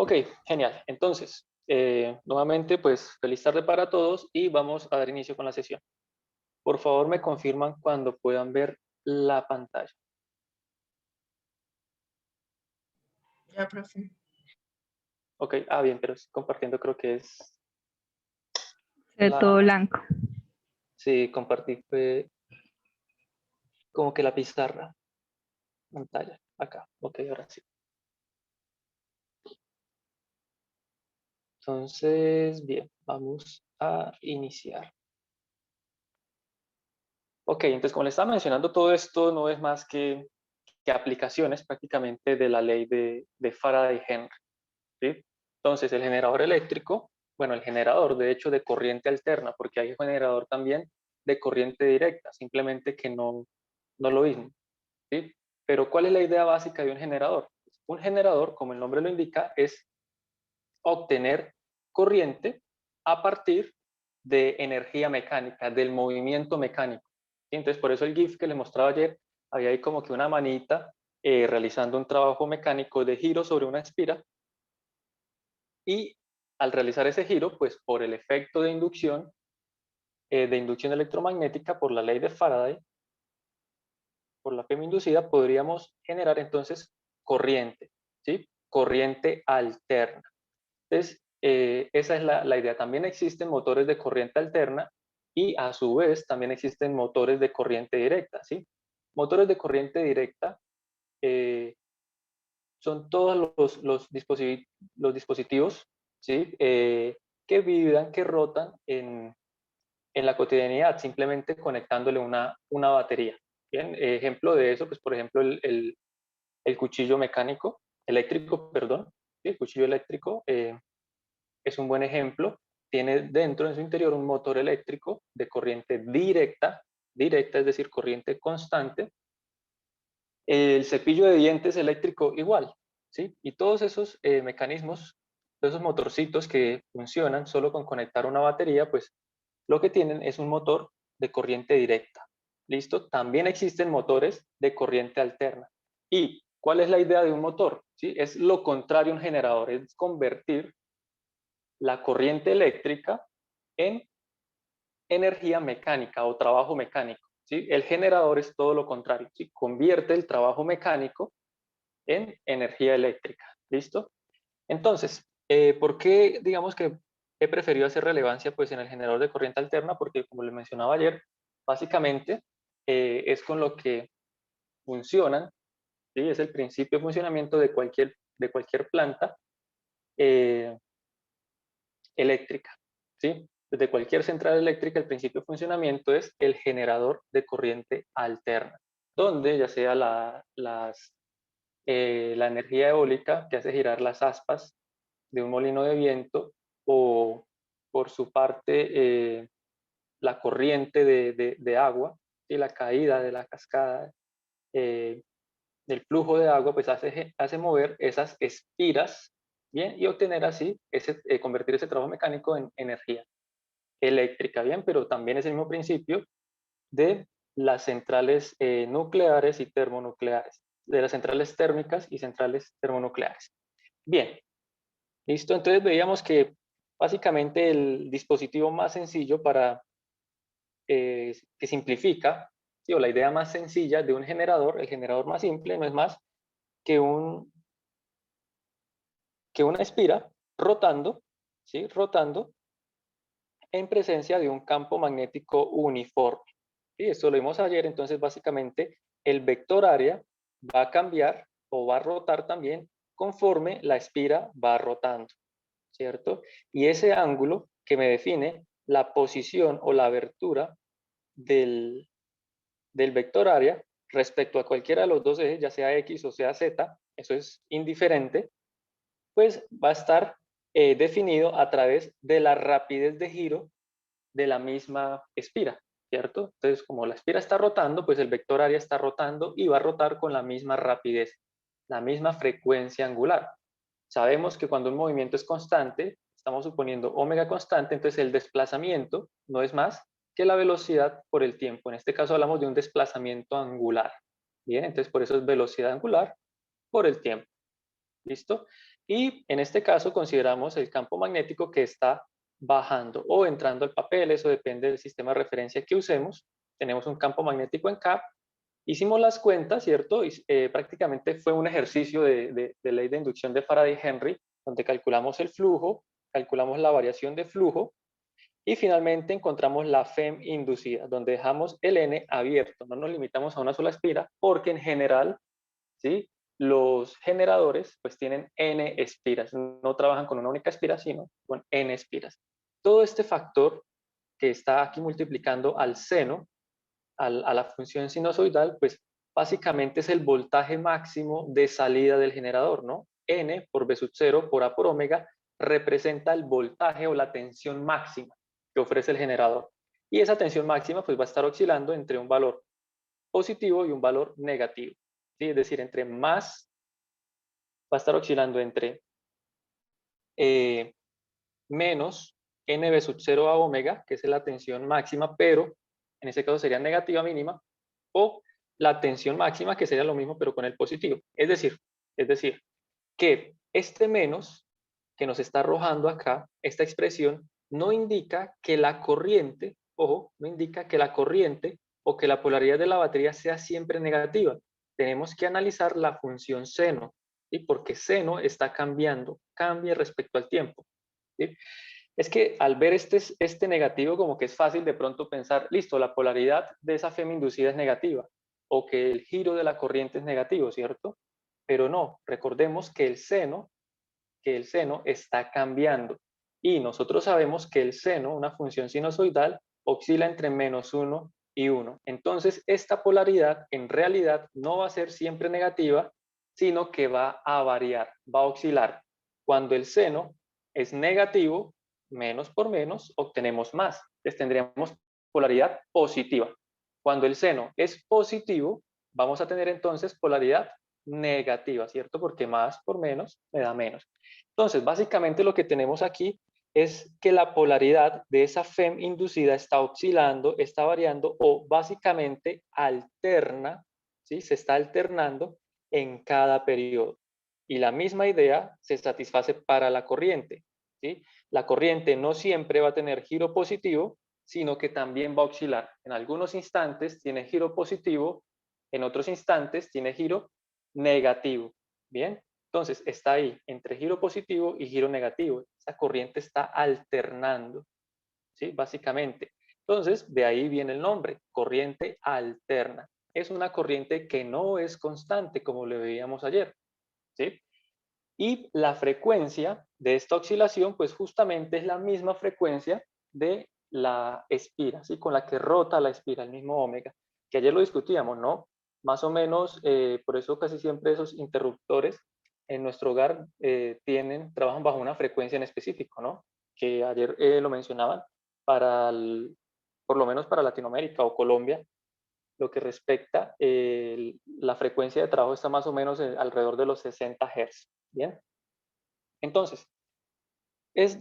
Ok, genial. Entonces, nuevamente, pues feliz tarde para todos y vamos a dar inicio con la sesión. Por favor, me confirman cuando puedan ver la pantalla. Ya, profe. Ok, bien, pero compartiendo creo que es De todo la... blanco. Sí, compartí fue como que la pizarra, pantalla, acá. Ok, ahora sí. Entonces, bien, vamos a iniciar. Ok, entonces como les estaba mencionando, todo esto no es más que aplicaciones prácticamente de la ley de Faraday-Henry, ¿sí? Entonces, el generador eléctrico, bueno, el generador de hecho de corriente alterna, porque hay un generador también de corriente directa, simplemente que no lo mismo, ¿sí? Pero ¿cuál es la idea básica de un generador? Un generador, como el nombre lo indica, es obtener corriente a partir de energía mecánica, del movimiento mecánico. ¿Sí? Entonces, por eso el GIF que les mostraba ayer, había ahí como que una manita realizando un trabajo mecánico de giro sobre una espira, y al realizar ese giro, pues por el efecto de inducción electromagnética, por la ley de Faraday, por la FEM inducida, podríamos generar entonces corriente, ¿sí? Corriente alterna. Entonces, esa es la idea. También existen motores de corriente alterna y a su vez también existen motores de corriente directa, ¿sí? Motores de corriente directa son todos los dispositivos, ¿sí? Que vibran, que rotan en la cotidianidad, simplemente conectándole una batería. Bien, ejemplo de eso, pues por ejemplo el cuchillo mecánico, eléctrico, perdón, ¿sí? El cuchillo eléctrico es un buen ejemplo. Tiene dentro, en su interior, un motor eléctrico de corriente directa, es decir, corriente constante. El cepillo de dientes eléctrico igual, ¿sí? Y todos esos mecanismos, todos esos motorcitos que funcionan solo con conectar una batería, pues lo que tienen es un motor de corriente directa. ¿Listo? También existen motores de corriente alterna. ¿Y cuál es la idea de un motor? ¿Sí? Es lo contrario a un generador, es convertir la corriente eléctrica en energía mecánica o trabajo mecánico, ¿sí? El generador es todo lo contrario, ¿sí? Convierte el trabajo mecánico en energía eléctrica, ¿listo? Entonces, ¿por qué digamos que he preferido hacer relevancia pues en el generador de corriente alterna? Porque como les mencionaba ayer, básicamente es con lo que funcionan, ¿sí? Es el principio de funcionamiento de cualquier planta eh, eléctrica, ¿sí? Desde cualquier central eléctrica, el principio de funcionamiento es el generador de corriente alterna, donde ya sea la energía eólica que hace girar las aspas de un molino de viento, o por su parte la corriente de agua y la caída de la cascada eh, del flujo de agua, pues hace mover esas espiras, bien, y obtener así, convertir ese trabajo mecánico en energía eléctrica, bien, pero también es el mismo principio de las centrales nucleares y termonucleares, de las centrales térmicas y centrales termonucleares. Bien, listo, entonces veíamos que básicamente el dispositivo más sencillo que simplifica, ¿sí? O la idea más sencilla de un generador, el generador más simple no es más que una espira rotando, ¿sí? Rotando en presencia de un campo magnético uniforme. ¿Sí? Esto lo vimos ayer, entonces básicamente el vector área va a cambiar o va a rotar también conforme la espira va rotando, ¿cierto? Y ese ángulo que me define la posición o la abertura del vector área respecto a cualquiera de los dos ejes, ya sea X o sea Z, eso es indiferente, pues va a estar definido a través de la rapidez de giro de la misma espira, ¿cierto? Entonces, como la espira está rotando, pues el vector área está rotando y va a rotar con la misma rapidez, la misma frecuencia angular. Sabemos que cuando un movimiento es constante, estamos suponiendo omega constante, entonces el desplazamiento no es más que la velocidad por el tiempo. En este caso hablamos de un desplazamiento angular. Bien, entonces por eso es velocidad angular por el tiempo. ¿Listo? Y en este caso consideramos el campo magnético que está bajando o entrando al papel, eso depende del sistema de referencia que usemos. Tenemos un campo magnético en CAP. Hicimos las cuentas, ¿cierto? Y, prácticamente fue un ejercicio de ley de inducción de Faraday-Henry, donde calculamos el flujo, calculamos la variación de flujo, y finalmente encontramos la FEM inducida, donde dejamos el N abierto. No nos limitamos a una sola espira, porque en general, ¿sí?, los generadores pues tienen N espiras. No trabajan con una única espira, sino con N espiras. Todo este factor que está aquí multiplicando al seno, a la función sinusoidal, pues básicamente es el voltaje máximo de salida del generador, ¿no? N por B sub 0 por A por omega representa el voltaje o la tensión máxima que ofrece el generador. Y esa tensión máxima pues va a estar oscilando entre un valor positivo y un valor negativo, ¿sí? Es decir, entre más, va a estar oscilando entre menos NB sub 0 a omega, que es la tensión máxima, pero en ese caso sería negativa mínima, o la tensión máxima, que sería lo mismo, pero con el positivo. Es decir, que este menos que nos está arrojando acá, esta expresión, no indica que la corriente, ojo, no indica que la corriente o que la polaridad de la batería sea siempre negativa. Tenemos que analizar la función seno, ¿sí? Porque seno está cambiando, cambia respecto al tiempo, ¿sí? Es que al ver este negativo, como que es fácil de pronto pensar, listo, la polaridad de esa FEM inducida es negativa, o que el giro de la corriente es negativo, ¿cierto? Pero no, recordemos que el seno está cambiando. Y nosotros sabemos que el seno, una función sinusoidal, oscila entre -1 y 1. Entonces, esta polaridad en realidad no va a ser siempre negativa, sino que va a variar, va a oscilar. Cuando el seno es negativo, menos por menos, obtenemos más. Entonces tendríamos polaridad positiva. Cuando el seno es positivo, vamos a tener entonces polaridad negativa, ¿cierto? Porque más por menos me da menos. Entonces, básicamente lo que tenemos aquí es que la polaridad de esa FEM inducida está oscilando, está variando o básicamente alterna, ¿sí? Se está alternando en cada periodo. Y la misma idea se satisface para la corriente, ¿sí? La corriente no siempre va a tener giro positivo, sino que también va a oscilar. En algunos instantes tiene giro positivo, en otros instantes tiene giro negativo. Bien, entonces está ahí entre giro positivo y giro negativo. Esa corriente está alternando, ¿sí? Básicamente. Entonces, de ahí viene el nombre, corriente alterna. Es una corriente que no es constante, como lo veíamos ayer, ¿sí? Y la frecuencia de esta oscilación, pues justamente es la misma frecuencia de la espira, ¿sí? Con la que rota la espira, el mismo omega, que ayer lo discutíamos, ¿no? Más o menos, por eso casi siempre esos interruptores en nuestro hogar trabajan bajo una frecuencia en específico, ¿no? Que ayer lo mencionaban, por lo menos para Latinoamérica o Colombia, lo que respecta, la frecuencia de trabajo está más o menos alrededor de los 60 Hz. Bien. Entonces,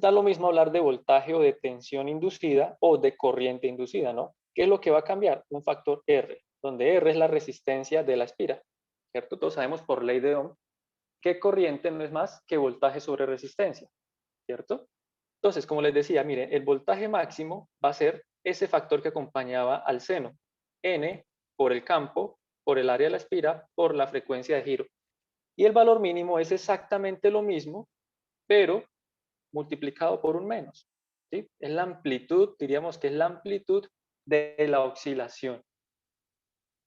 da lo mismo hablar de voltaje o de tensión inducida o de corriente inducida, ¿no? ¿Qué es lo que va a cambiar? Un factor R, donde R es la resistencia de la espira, ¿cierto? Todos sabemos por ley de Ohm que corriente no es más que voltaje sobre resistencia, ¿cierto? Entonces, como les decía, miren, el voltaje máximo va a ser ese factor que acompañaba al seno, N por el campo, por el área de la espira, por la frecuencia de giro. Y el valor mínimo es exactamente lo mismo, pero multiplicado por un menos, ¿sí? Es la amplitud, diríamos que es la amplitud de la oscilación.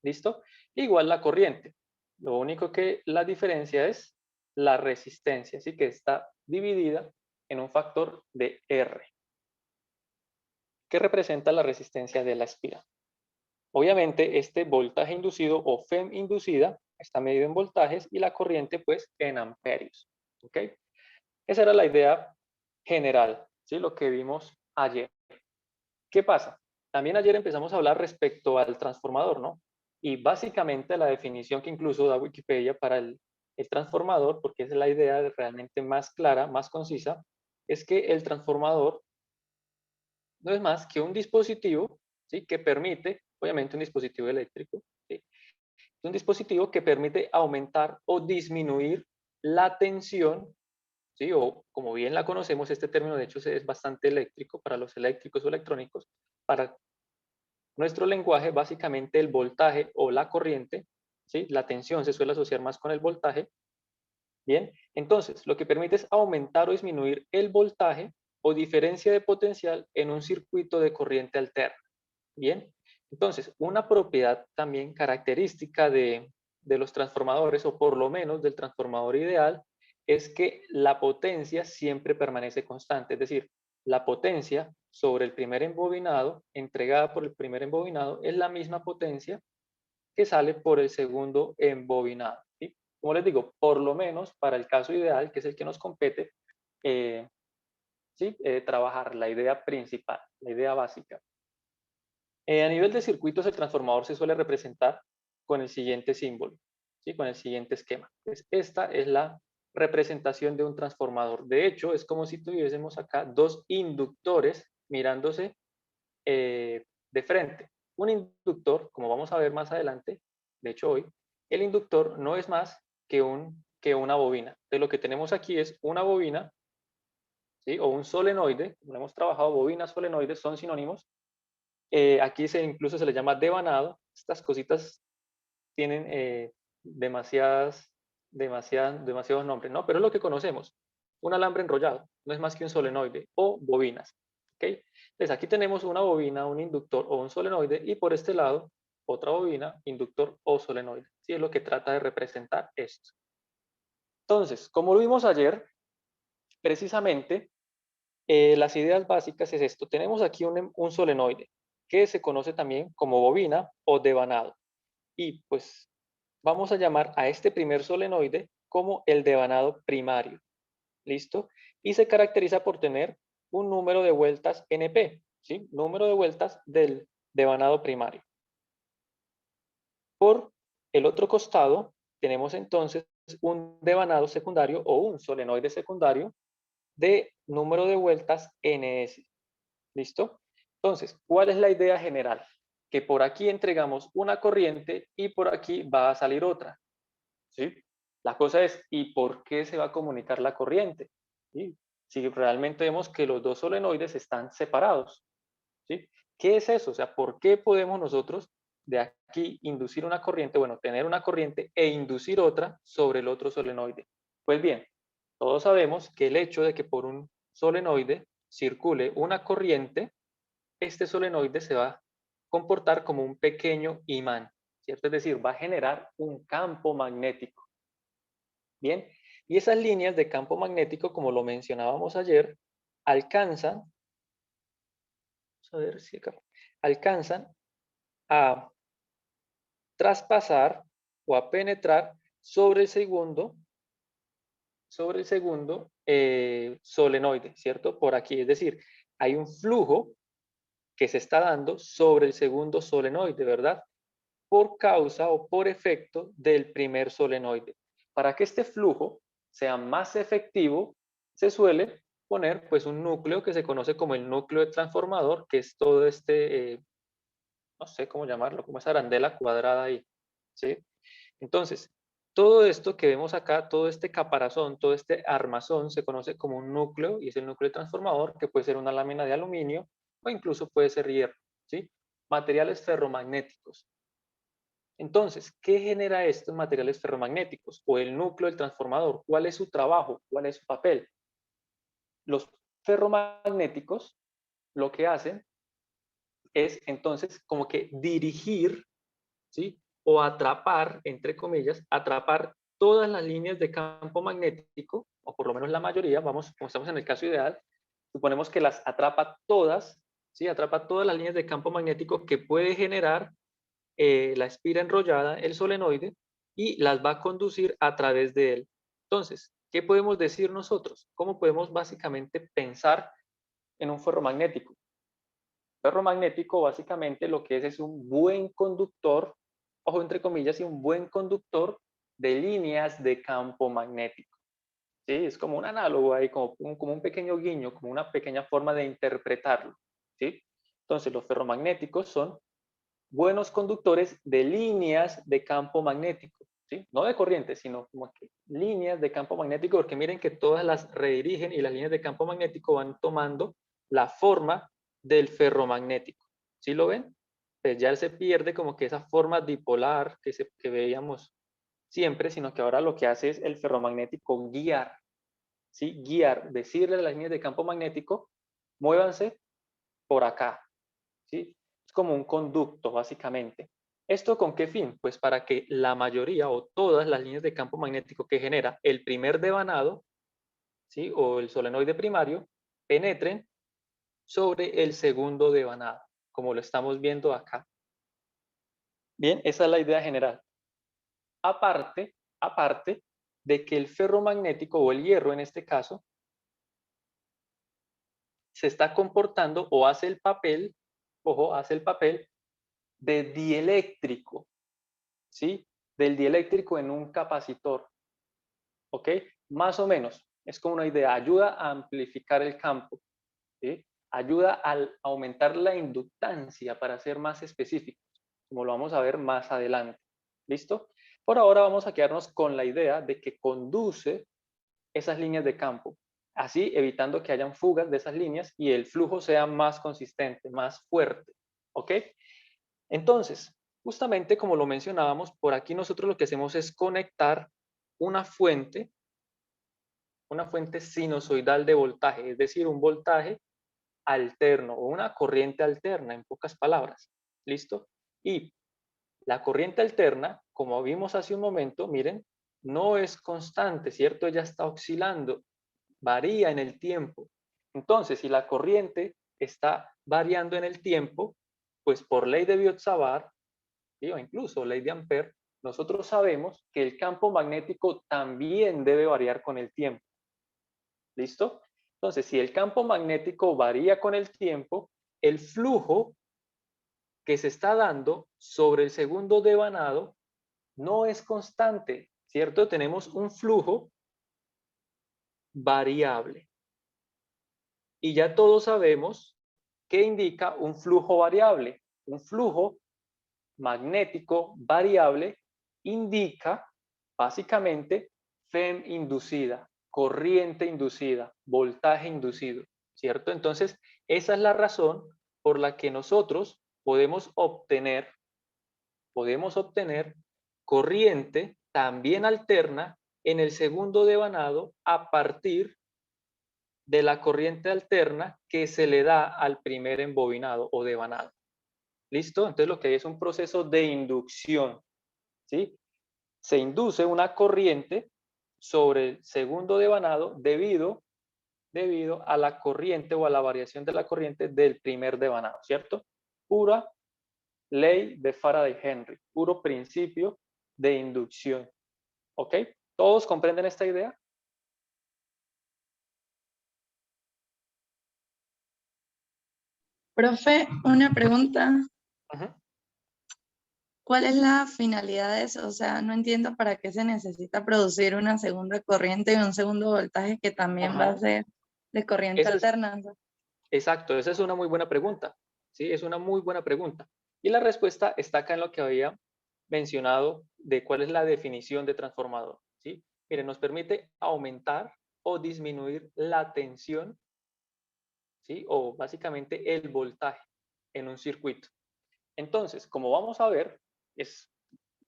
¿Listo? Igual la corriente. Lo único que la diferencia es la resistencia, así que está dividida en un factor de R, que representa la resistencia de la espira. Obviamente, este voltaje inducido o FEM inducida está medido en voltajes y la corriente, pues, en amperios. ¿Ok? Esa era la idea general, ¿sí? Lo que vimos ayer. ¿Qué pasa? También ayer empezamos a hablar respecto al transformador, ¿no? Y básicamente la definición que incluso da Wikipedia para el transformador, porque es la idea realmente más clara, más concisa, es que el transformador no es más que un dispositivo, ¿sí? Que permite, obviamente un dispositivo eléctrico, ¿sí? Un dispositivo que permite aumentar o disminuir la tensión, ¿sí? O como bien la conocemos, este término de hecho es bastante eléctrico para los eléctricos o electrónicos. Para nuestro lenguaje, básicamente el voltaje o la corriente, ¿sí? La tensión se suele asociar más con el voltaje. Bien, entonces lo que permite es aumentar o disminuir el voltaje o diferencia de potencial en un circuito de corriente alterna. Bien, entonces una propiedad también característica de los transformadores, o por lo menos del transformador ideal, es que la potencia siempre permanece constante, es decir, la potencia sobre el primer embobinado, entregada por el primer embobinado, es la misma potencia que sale por el segundo embobinado, ¿sí? Como les digo, por lo menos para el caso ideal, que es el que nos compete, ¿sí? Trabajar la idea principal, la idea básica. A nivel de circuitos, el transformador se suele representar con el siguiente símbolo, ¿sí? Con el siguiente esquema. Pues esta es la representación de un transformador. De hecho, es como si tuviésemos acá dos inductores mirándose de frente. Un inductor, como vamos a ver más adelante, de hecho hoy, el inductor no es más que una bobina. Entonces lo que tenemos aquí es una bobina, ¿sí? O un solenoide, como hemos trabajado, bobinas, solenoides son sinónimos. Aquí incluso se le llama devanado. Estas cositas tienen demasiados nombres, ¿no? Pero es lo que conocemos. Un alambre enrollado, no es más que un solenoide, o bobinas. ¿Ok? Entonces aquí tenemos una bobina, un inductor o un solenoide, y por este lado otra bobina, inductor o solenoide. Sí, es lo que trata de representar esto. Entonces, como lo vimos ayer, precisamente las ideas básicas es esto. Tenemos aquí un solenoide que se conoce también como bobina o devanado. Y pues vamos a llamar a este primer solenoide como el devanado primario. ¿Listo? Y se caracteriza por tener un número de vueltas NP, ¿sí? Número de vueltas del devanado primario. Por el otro costado tenemos entonces un devanado secundario o un solenoide secundario de número de vueltas NS. ¿Listo? Entonces, ¿cuál es la idea general? Que por aquí entregamos una corriente y por aquí va a salir otra. ¿Sí? La cosa es, ¿y por qué se va a comunicar la corriente? ¿Sí? Si realmente vemos que los dos solenoides están separados. ¿Sí? ¿Qué es eso? O sea, ¿por qué podemos nosotros de aquí inducir una corriente, bueno, tener una corriente e inducir otra sobre el otro solenoide? Pues bien, todos sabemos que el hecho de que por un solenoide circule una corriente, este solenoide se va a comportar como un pequeño imán, ¿cierto? Es decir, va a generar un campo magnético. Bien, y esas líneas de campo magnético, como lo mencionábamos ayer, alcanzan, vamos a ver si acá, alcanzan a traspasar o a penetrar sobre el segundo solenoide, ¿cierto? Por aquí, es decir, hay un flujo que se está dando sobre el segundo solenoide, ¿verdad? Por causa o por efecto del primer solenoide. Para que este flujo sea más efectivo, se suele poner pues un núcleo que se conoce como el núcleo de transformador, que es todo este, no sé cómo llamarlo, como esa arandela cuadrada ahí, ¿sí? Entonces, todo esto que vemos acá, todo este caparazón, todo este armazón, se conoce como un núcleo y es el núcleo transformador, que puede ser una lámina de aluminio o incluso puede ser hierro, ¿sí? Materiales ferromagnéticos. Entonces, ¿qué genera estos materiales ferromagnéticos o el núcleo del transformador? ¿Cuál es su trabajo? ¿Cuál es su papel? Los ferromagnéticos lo que hacen es entonces como que dirigir, ¿sí? O atrapar, entre comillas, atrapar todas las líneas de campo magnético, o por lo menos la mayoría, vamos, como estamos en el caso ideal, suponemos que las atrapa todas, ¿sí? Atrapa todas las líneas de campo magnético que puede generar la espira enrollada, el solenoide, y las va a conducir a través de él. Entonces, ¿qué podemos decir nosotros? ¿Cómo podemos básicamente pensar en un ferromagnético? Ferromagnético básicamente lo que es un buen conductor, ojo entre comillas, y un buen conductor de líneas de campo magnético. ¿Sí? Es como un análogo ahí, como un pequeño guiño, como una pequeña forma de interpretarlo. ¿Sí? Entonces los ferromagnéticos son buenos conductores de líneas de campo magnético. ¿sí? No de corriente, sino como que líneas de campo magnético, porque miren que todas las redirigen y las líneas de campo magnético van tomando la forma del ferromagnético. ¿Sí lo ven? Pues ya se pierde como que esa forma dipolar que veíamos siempre, sino que ahora lo que hace es el ferromagnético guiar, ¿sí? Guiar, decirle a las líneas de campo magnético, muévanse por acá, ¿sí? Es como un conducto, básicamente. ¿Esto con qué fin? Pues para que la mayoría o todas las líneas de campo magnético que genera el primer devanado, ¿sí? O el solenoide primario, penetren sobre el segundo devanado, como lo estamos viendo acá. Bien, esa es la idea general. Aparte de que el ferromagnético o el hierro en este caso se está comportando o hace el papel, ojo, hace el papel de dieléctrico, ¿sí? Del dieléctrico en un capacitor, ¿ok? Más o menos, es como una idea, ayuda a amplificar el campo, ¿sí? Ayuda a aumentar la inductancia para ser más específicos, como lo vamos a ver más adelante, ¿listo? Por ahora vamos a quedarnos con la idea de que conduce esas líneas de campo, así evitando que hayan fugas de esas líneas y el flujo sea más consistente, más fuerte, ¿ok? Entonces, justamente como lo mencionábamos, por aquí nosotros lo que hacemos es conectar una fuente sinusoidal de voltaje, es decir, un voltaje alterno o una corriente alterna, en pocas palabras, ¿listo? Y la corriente alterna, como vimos hace un momento, miren, no es constante, ¿cierto? Ella está oscilando, varía en el tiempo. Entonces, si la corriente está variando en el tiempo, pues por ley de Biot-Savart, ¿sí? O incluso ley de Ampère, nosotros sabemos que el campo magnético también debe variar con el tiempo. ¿Listo? Entonces, si el campo magnético varía con el tiempo, el flujo que se está dando sobre el segundo devanado no es constante, ¿cierto? Tenemos un flujo variable. Y ya todos sabemos qué indica un flujo variable. Un flujo magnético variable indica básicamente FEM inducida, corriente inducida, voltaje inducido, ¿cierto? Entonces, esa es la razón por la que nosotros podemos obtener corriente también alterna en el segundo devanado a partir de la corriente alterna que se le da al primer embobinado o devanado. ¿Listo? Entonces lo que hay es un proceso de inducción, ¿sí? Se induce una corriente sobre el segundo devanado debido a la corriente o a la variación de la corriente del primer devanado, ¿cierto? Pura ley de Faraday-Henry, puro principio de inducción, ¿ok? ¿Todos comprenden esta idea? Profe, una pregunta. Ajá. ¿Cuál es la finalidad de eso? O sea, no entiendo para qué se necesita producir una segunda corriente y un segundo voltaje que también va a ser de corriente Esa es, alterna. exacto, esa es una muy buena pregunta, ¿sí? Es una muy buena pregunta. Y la respuesta está acá en lo que había mencionado de cuál es la definición de transformador, ¿sí? Miren, nos permite aumentar o disminuir la tensión, ¿sí? O básicamente el voltaje en un circuito. Entonces, como vamos a ver, es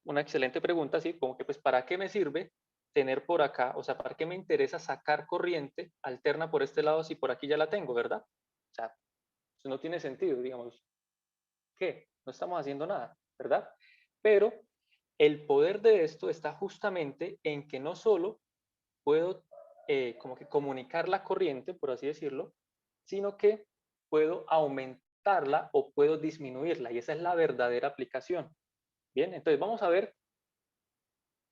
una excelente pregunta, ¿sí? Como que, pues, ¿para qué me sirve tener por acá? O sea, ¿para qué me interesa sacar corriente alterna por este lado si por aquí ya la tengo, ¿verdad? O sea, eso no tiene sentido, digamos. ¿Qué? No estamos haciendo nada, ¿verdad? Pero el poder de esto está justamente en que no solo puedo como que comunicar la corriente, por así decirlo, sino que puedo aumentarla o puedo disminuirla. Y esa es la verdadera aplicación. Bien, entonces vamos a ver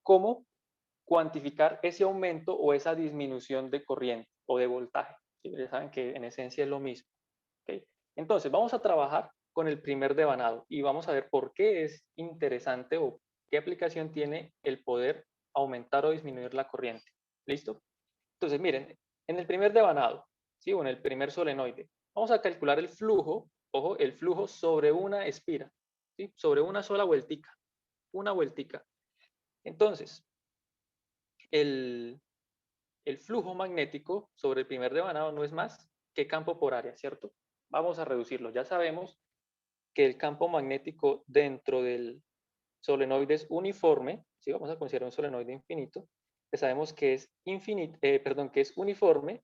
cómo cuantificar ese aumento o esa disminución de corriente o de voltaje. ¿Sí? Ya saben que en esencia es lo mismo. ¿Okay? Entonces, vamos a trabajar con el primer devanado y vamos a ver por qué es interesante o qué aplicación tiene el poder aumentar o disminuir la corriente. ¿Listo? Entonces, miren, en el primer devanado, ¿sí? O en el primer solenoide, vamos a calcular el flujo, ojo, el flujo sobre una espira, ¿sí? Sobre una sola vueltica, una vueltica. Entonces, el flujo magnético sobre el primer devanado no es más que campo por área, ¿cierto? Vamos a reducirlo. Ya sabemos que el campo magnético dentro del solenoide es uniforme, ¿sí? Vamos a considerar un solenoide infinito, que sabemos que es que es uniforme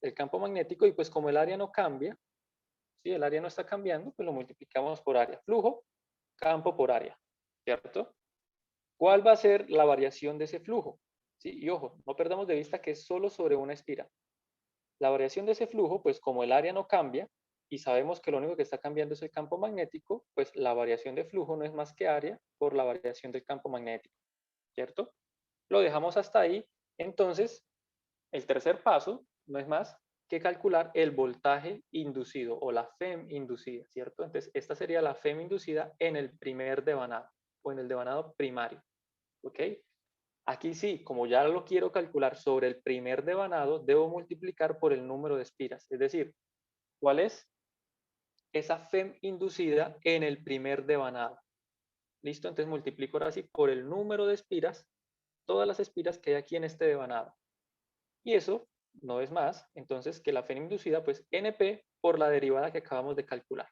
el campo magnético, y pues como el área no cambia, ¿sí? El área no está cambiando, pues lo multiplicamos por área. Flujo, campo por área, ¿cierto? ¿Cuál va a ser la variación de ese flujo? ¿Sí? Y ojo, no perdamos de vista que es solo sobre una espiral. La variación de ese flujo, pues como el área no cambia, y sabemos que lo único que está cambiando es el campo magnético, pues la variación de flujo no es más que área por la variación del campo magnético, ¿cierto? Lo dejamos hasta ahí. Entonces, el tercer paso no es más que calcular el voltaje inducido o la FEM inducida, ¿cierto? Entonces, esta sería la FEM inducida en el primer devanado o en el devanado primario, ¿ok? Aquí sí, como ya lo quiero calcular sobre el primer devanado, debo multiplicar por el número de espiras. Es decir, ¿cuál es esa FEM inducida en el primer devanado? ¿Listo? Entonces multiplico ahora sí por el número de espiras, todas las espiras que hay aquí en este devanado. Y eso no es más, entonces, que la FEM inducida, pues NP por la derivada que acabamos de calcular.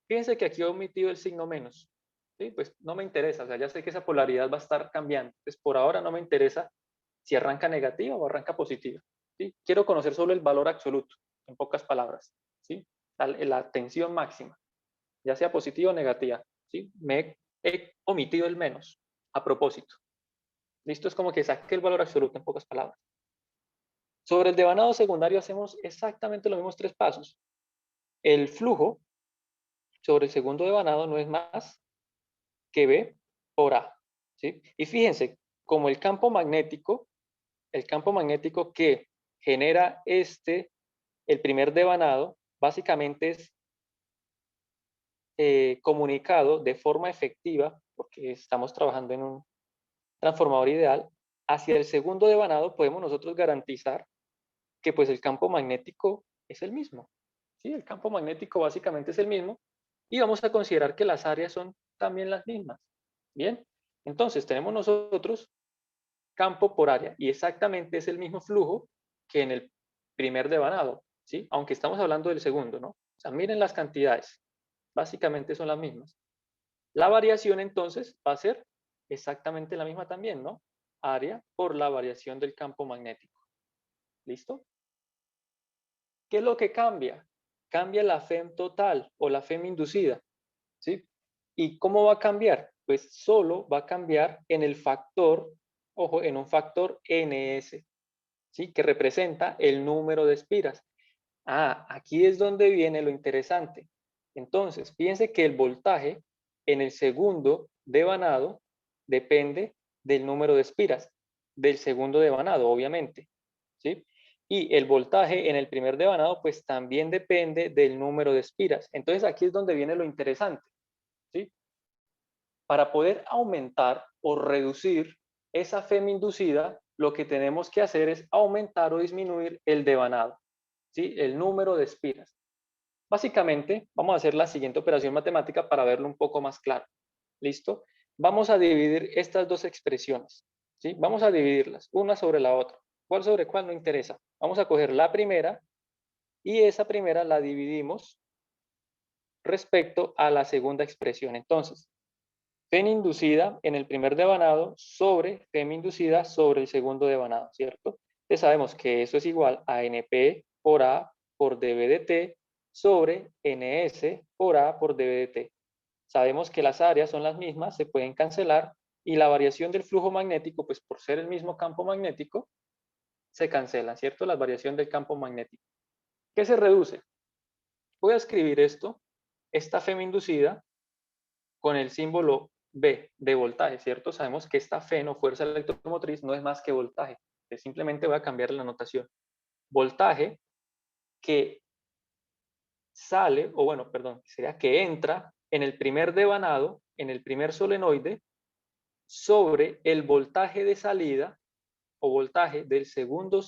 Fíjense que aquí he omitido el signo menos. ¿Sí? Pues no me interesa, o sea, ya sé que esa polaridad va a estar cambiando. Entonces, por ahora no me interesa si arranca negativa o arranca positiva. ¿Sí? Quiero conocer solo el valor absoluto, en pocas palabras. ¿Sí? La tensión máxima, ya sea positiva o negativa. ¿Sí? He omitido el menos a propósito. ¿Listo? Es como que saque el valor absoluto en pocas palabras. Sobre el devanado secundario hacemos exactamente los mismos tres pasos. El flujo sobre el segundo devanado no es más que B por A. ¿Sí? Y fíjense, como el campo magnético que genera el primer devanado, básicamente es comunicado de forma efectiva, porque estamos trabajando en un transformador ideal, hacia el segundo devanado podemos nosotros garantizar que pues el campo magnético es el mismo. ¿Sí? El campo magnético básicamente es el mismo, y vamos a considerar que las áreas son también las mismas. Bien, entonces tenemos nosotros campo por área, y exactamente es el mismo flujo que en el primer devanado, ¿sí? Aunque estamos hablando del segundo, ¿no? O sea, miren las cantidades, básicamente son las mismas. La variación entonces va a ser exactamente la misma también, ¿no? Área por la variación del campo magnético. ¿Listo? ¿Qué es lo que cambia? Cambia la FEM total o la FEM inducida, ¿sí? ¿Y cómo va a cambiar? Pues solo va a cambiar en el factor, ojo, en un factor NS, ¿sí? Que representa el número de espiras. Ah, aquí es donde viene lo interesante. Entonces, fíjense que el voltaje en el segundo devanado depende del número de espiras, del segundo devanado, obviamente, ¿sí? Y el voltaje en el primer devanado, pues también depende del número de espiras. Entonces, aquí es donde viene lo interesante, ¿sí? Para poder aumentar o reducir esa FEM inducida, lo que tenemos que hacer es aumentar o disminuir el devanado, ¿sí? El número de espiras. Básicamente, vamos a hacer la siguiente operación matemática para verlo un poco más claro. ¿Listo? Vamos a dividir estas dos expresiones, ¿sí? Vamos a dividirlas, una sobre la otra. ¿Cuál sobre cuál? No interesa. Vamos a coger la primera, y esa primera la dividimos respecto a la segunda expresión. Entonces, FEM inducida en el primer devanado sobre FEM inducida sobre el segundo devanado, ¿cierto? Entonces sabemos que eso es igual a NP por A por dB de T sobre NS por A por dB de T. Sabemos que las áreas son las mismas, se pueden cancelar, y la variación del flujo magnético, pues por ser el mismo campo magnético, se cancela, ¿cierto? La variación del campo magnético. ¿Qué se reduce? Voy a escribir esta FEM inducida, con el símbolo B de voltaje, ¿cierto? Sabemos que esta FEM o fuerza electromotriz no es más que voltaje. Simplemente voy a cambiar la notación. Voltaje que sale, o bueno, perdón, sería que entra en el primer devanado, en el primer solenoide, sobre el voltaje de salida o voltaje del segundo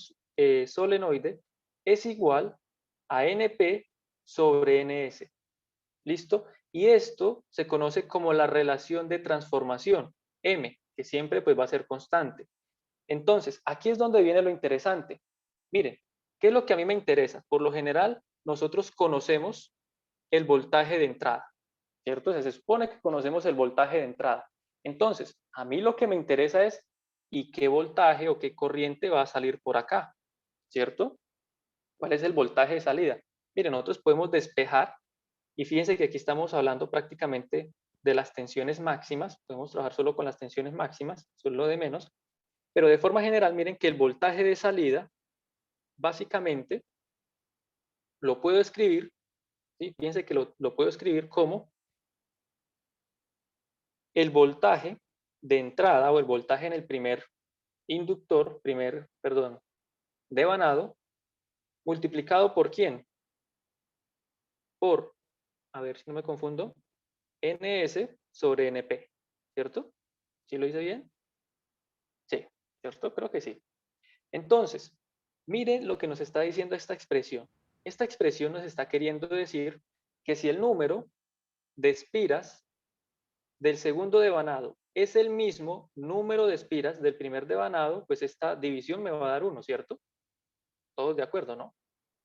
solenoide, es igual a NP sobre NS. ¿Listo? Y esto se conoce como la relación de transformación, M, que siempre pues va a ser constante. Entonces, aquí es donde viene lo interesante. Miren, ¿qué es lo que a mí me interesa? Por lo general, nosotros conocemos el voltaje de entrada, ¿cierto? Se supone que conocemos el voltaje de entrada. Entonces, a mí lo que me interesa es ¿y qué voltaje o qué corriente va a salir por acá? ¿Cierto? ¿Cuál es el voltaje de salida? Miren, nosotros podemos despejar y fíjense que aquí estamos hablando prácticamente de las tensiones máximas, podemos trabajar solo con las tensiones máximas, eso es lo de menos, pero de forma general miren que el voltaje de salida básicamente lo puedo escribir, ¿sí? Fíjense que lo puedo escribir como el voltaje de entrada o el voltaje en el primer inductor, devanado, multiplicado por ¿quién? Por, a ver si no me confundo, NS sobre NP, ¿cierto? ¿Sí lo hice bien? Sí, ¿cierto? Creo que sí. Entonces, miren lo que nos está diciendo esta expresión. Esta expresión nos está queriendo decir que si el número de espiras del segundo devanado es el mismo número de espiras del primer devanado, pues esta división me va a dar 1, ¿cierto? Todos de acuerdo, ¿no?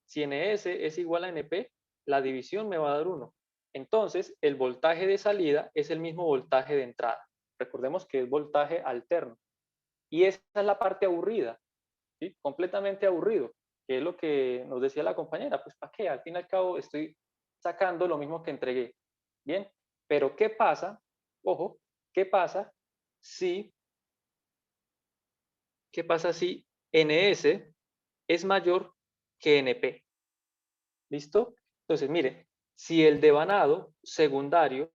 Si NS es igual a NP, la división me va a dar 1. Entonces, el voltaje de salida es el mismo voltaje de entrada. Recordemos que es voltaje alterno. Y esa es la parte aburrida, ¿sí? Completamente aburrido, que es lo que nos decía la compañera. Pues, ¿para qué? Al fin y al cabo estoy sacando lo mismo que entregué. Bien, pero ¿qué pasa? Ojo, ¿qué pasa si NS es mayor que NP? ¿Listo? Entonces, mire, si el devanado secundario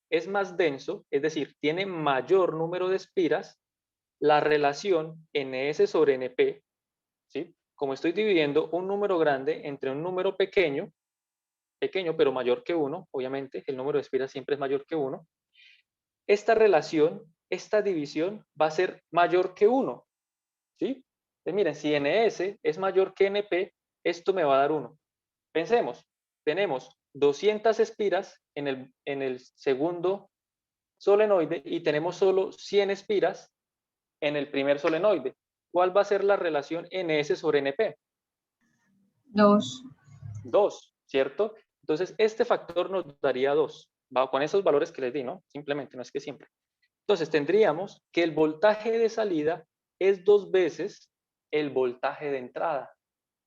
es más denso, es decir, tiene mayor número de espiras, la relación NS sobre NP, ¿sí? Como estoy dividiendo un número grande entre un número pequeño pero mayor que 1, obviamente, el número de espiras siempre es mayor que 1, esta relación, esta división va a ser mayor que 1, ¿sí? Entonces, miren, si NS es mayor que NP, esto me va a dar 1. Pensemos, tenemos 200 espiras en el segundo solenoide y tenemos solo 100 espiras en el primer solenoide. ¿Cuál va a ser la relación NS sobre NP? 2. 2, ¿cierto? Entonces, este factor nos daría 2, con esos valores que les di, ¿no? Simplemente, no es que siempre. Entonces, tendríamos que el voltaje de salida es 2 veces el voltaje de entrada.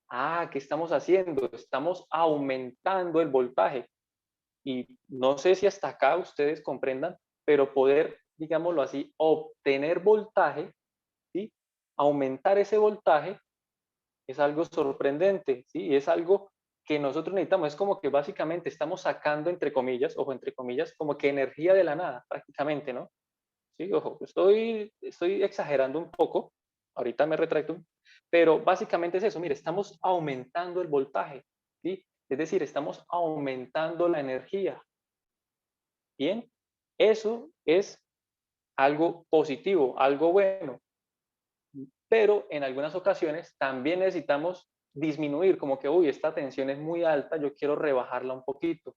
Ah, ¿qué estamos haciendo? Estamos aumentando el voltaje. Y no sé si hasta acá ustedes comprendan, pero poder, digámoslo así, obtener voltaje, ¿sí? Aumentar ese voltaje es algo sorprendente, ¿sí? Es algo que nosotros necesitamos. Es como que básicamente estamos sacando, entre comillas, ojo, entre comillas, como que energía de la nada, prácticamente, ¿no? Sí, ojo, estoy exagerando un poco, ahorita me retracto, pero básicamente es eso, mire, estamos aumentando el voltaje, ¿sí? Es decir, estamos aumentando la energía. Bien, eso es algo positivo, algo bueno, pero en algunas ocasiones también necesitamos disminuir, como que, uy, esta tensión es muy alta, yo quiero rebajarla un poquito,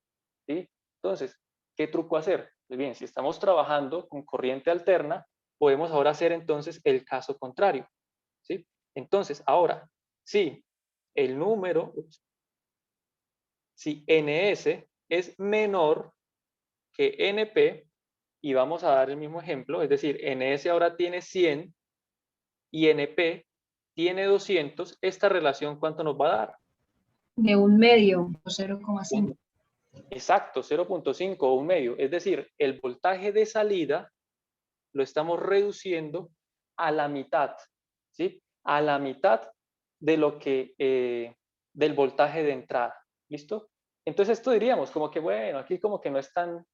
¿sí? Entonces, ¿qué truco hacer? Pues bien, si estamos trabajando con corriente alterna, podemos ahora hacer entonces el caso contrario, ¿sí? Entonces, ahora, si el número, si NS es menor que NP, y vamos a dar el mismo ejemplo, es decir, NS ahora tiene 100 y NP tiene 200, esta relación, ¿cuánto nos va a dar? De 1/2 o 0,5. Exacto, 0.5 o 1/2. Es decir, el voltaje de salida lo estamos reduciendo a la mitad, ¿sí? A la mitad de lo que, del voltaje de entrada, ¿listo? Entonces esto diríamos como que, bueno, aquí como que no es tan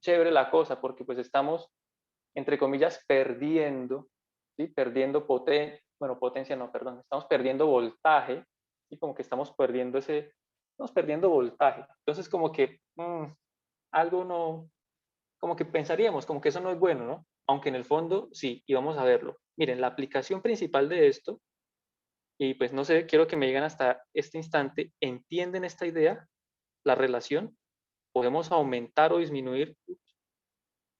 chévere la cosa, porque pues estamos, entre comillas, perdiendo, ¿sí? Perdiendo potencia, no, perdón, estamos perdiendo voltaje, y como que estamos perdiendo voltaje. Entonces como que algo no, como que pensaríamos, como que eso no es bueno, ¿no? Aunque en el fondo sí, y vamos a verlo. Miren, la aplicación principal de esto, y pues no sé, quiero que me digan hasta este instante, ¿entienden esta idea? La relación, podemos aumentar o disminuir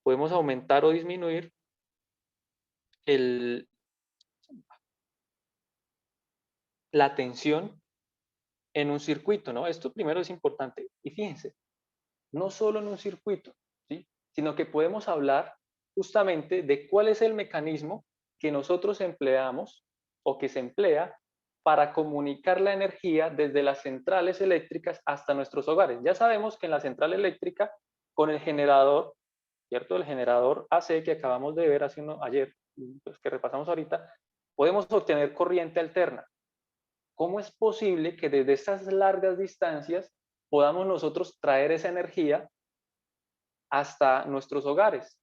podemos aumentar o disminuir la tensión en un circuito, ¿no? Esto primero es importante. Y fíjense, no solo en un circuito, ¿sí? Sino que podemos hablar justamente de cuál es el mecanismo que nosotros empleamos o que se emplea para comunicar la energía desde las centrales eléctricas hasta nuestros hogares. Ya sabemos que en la central eléctrica, con el generador, ¿cierto? El generador AC que acabamos de ver ayer, pues que repasamos ahorita, podemos obtener corriente alterna. ¿Cómo es posible que desde esas largas distancias podamos nosotros traer esa energía hasta nuestros hogares?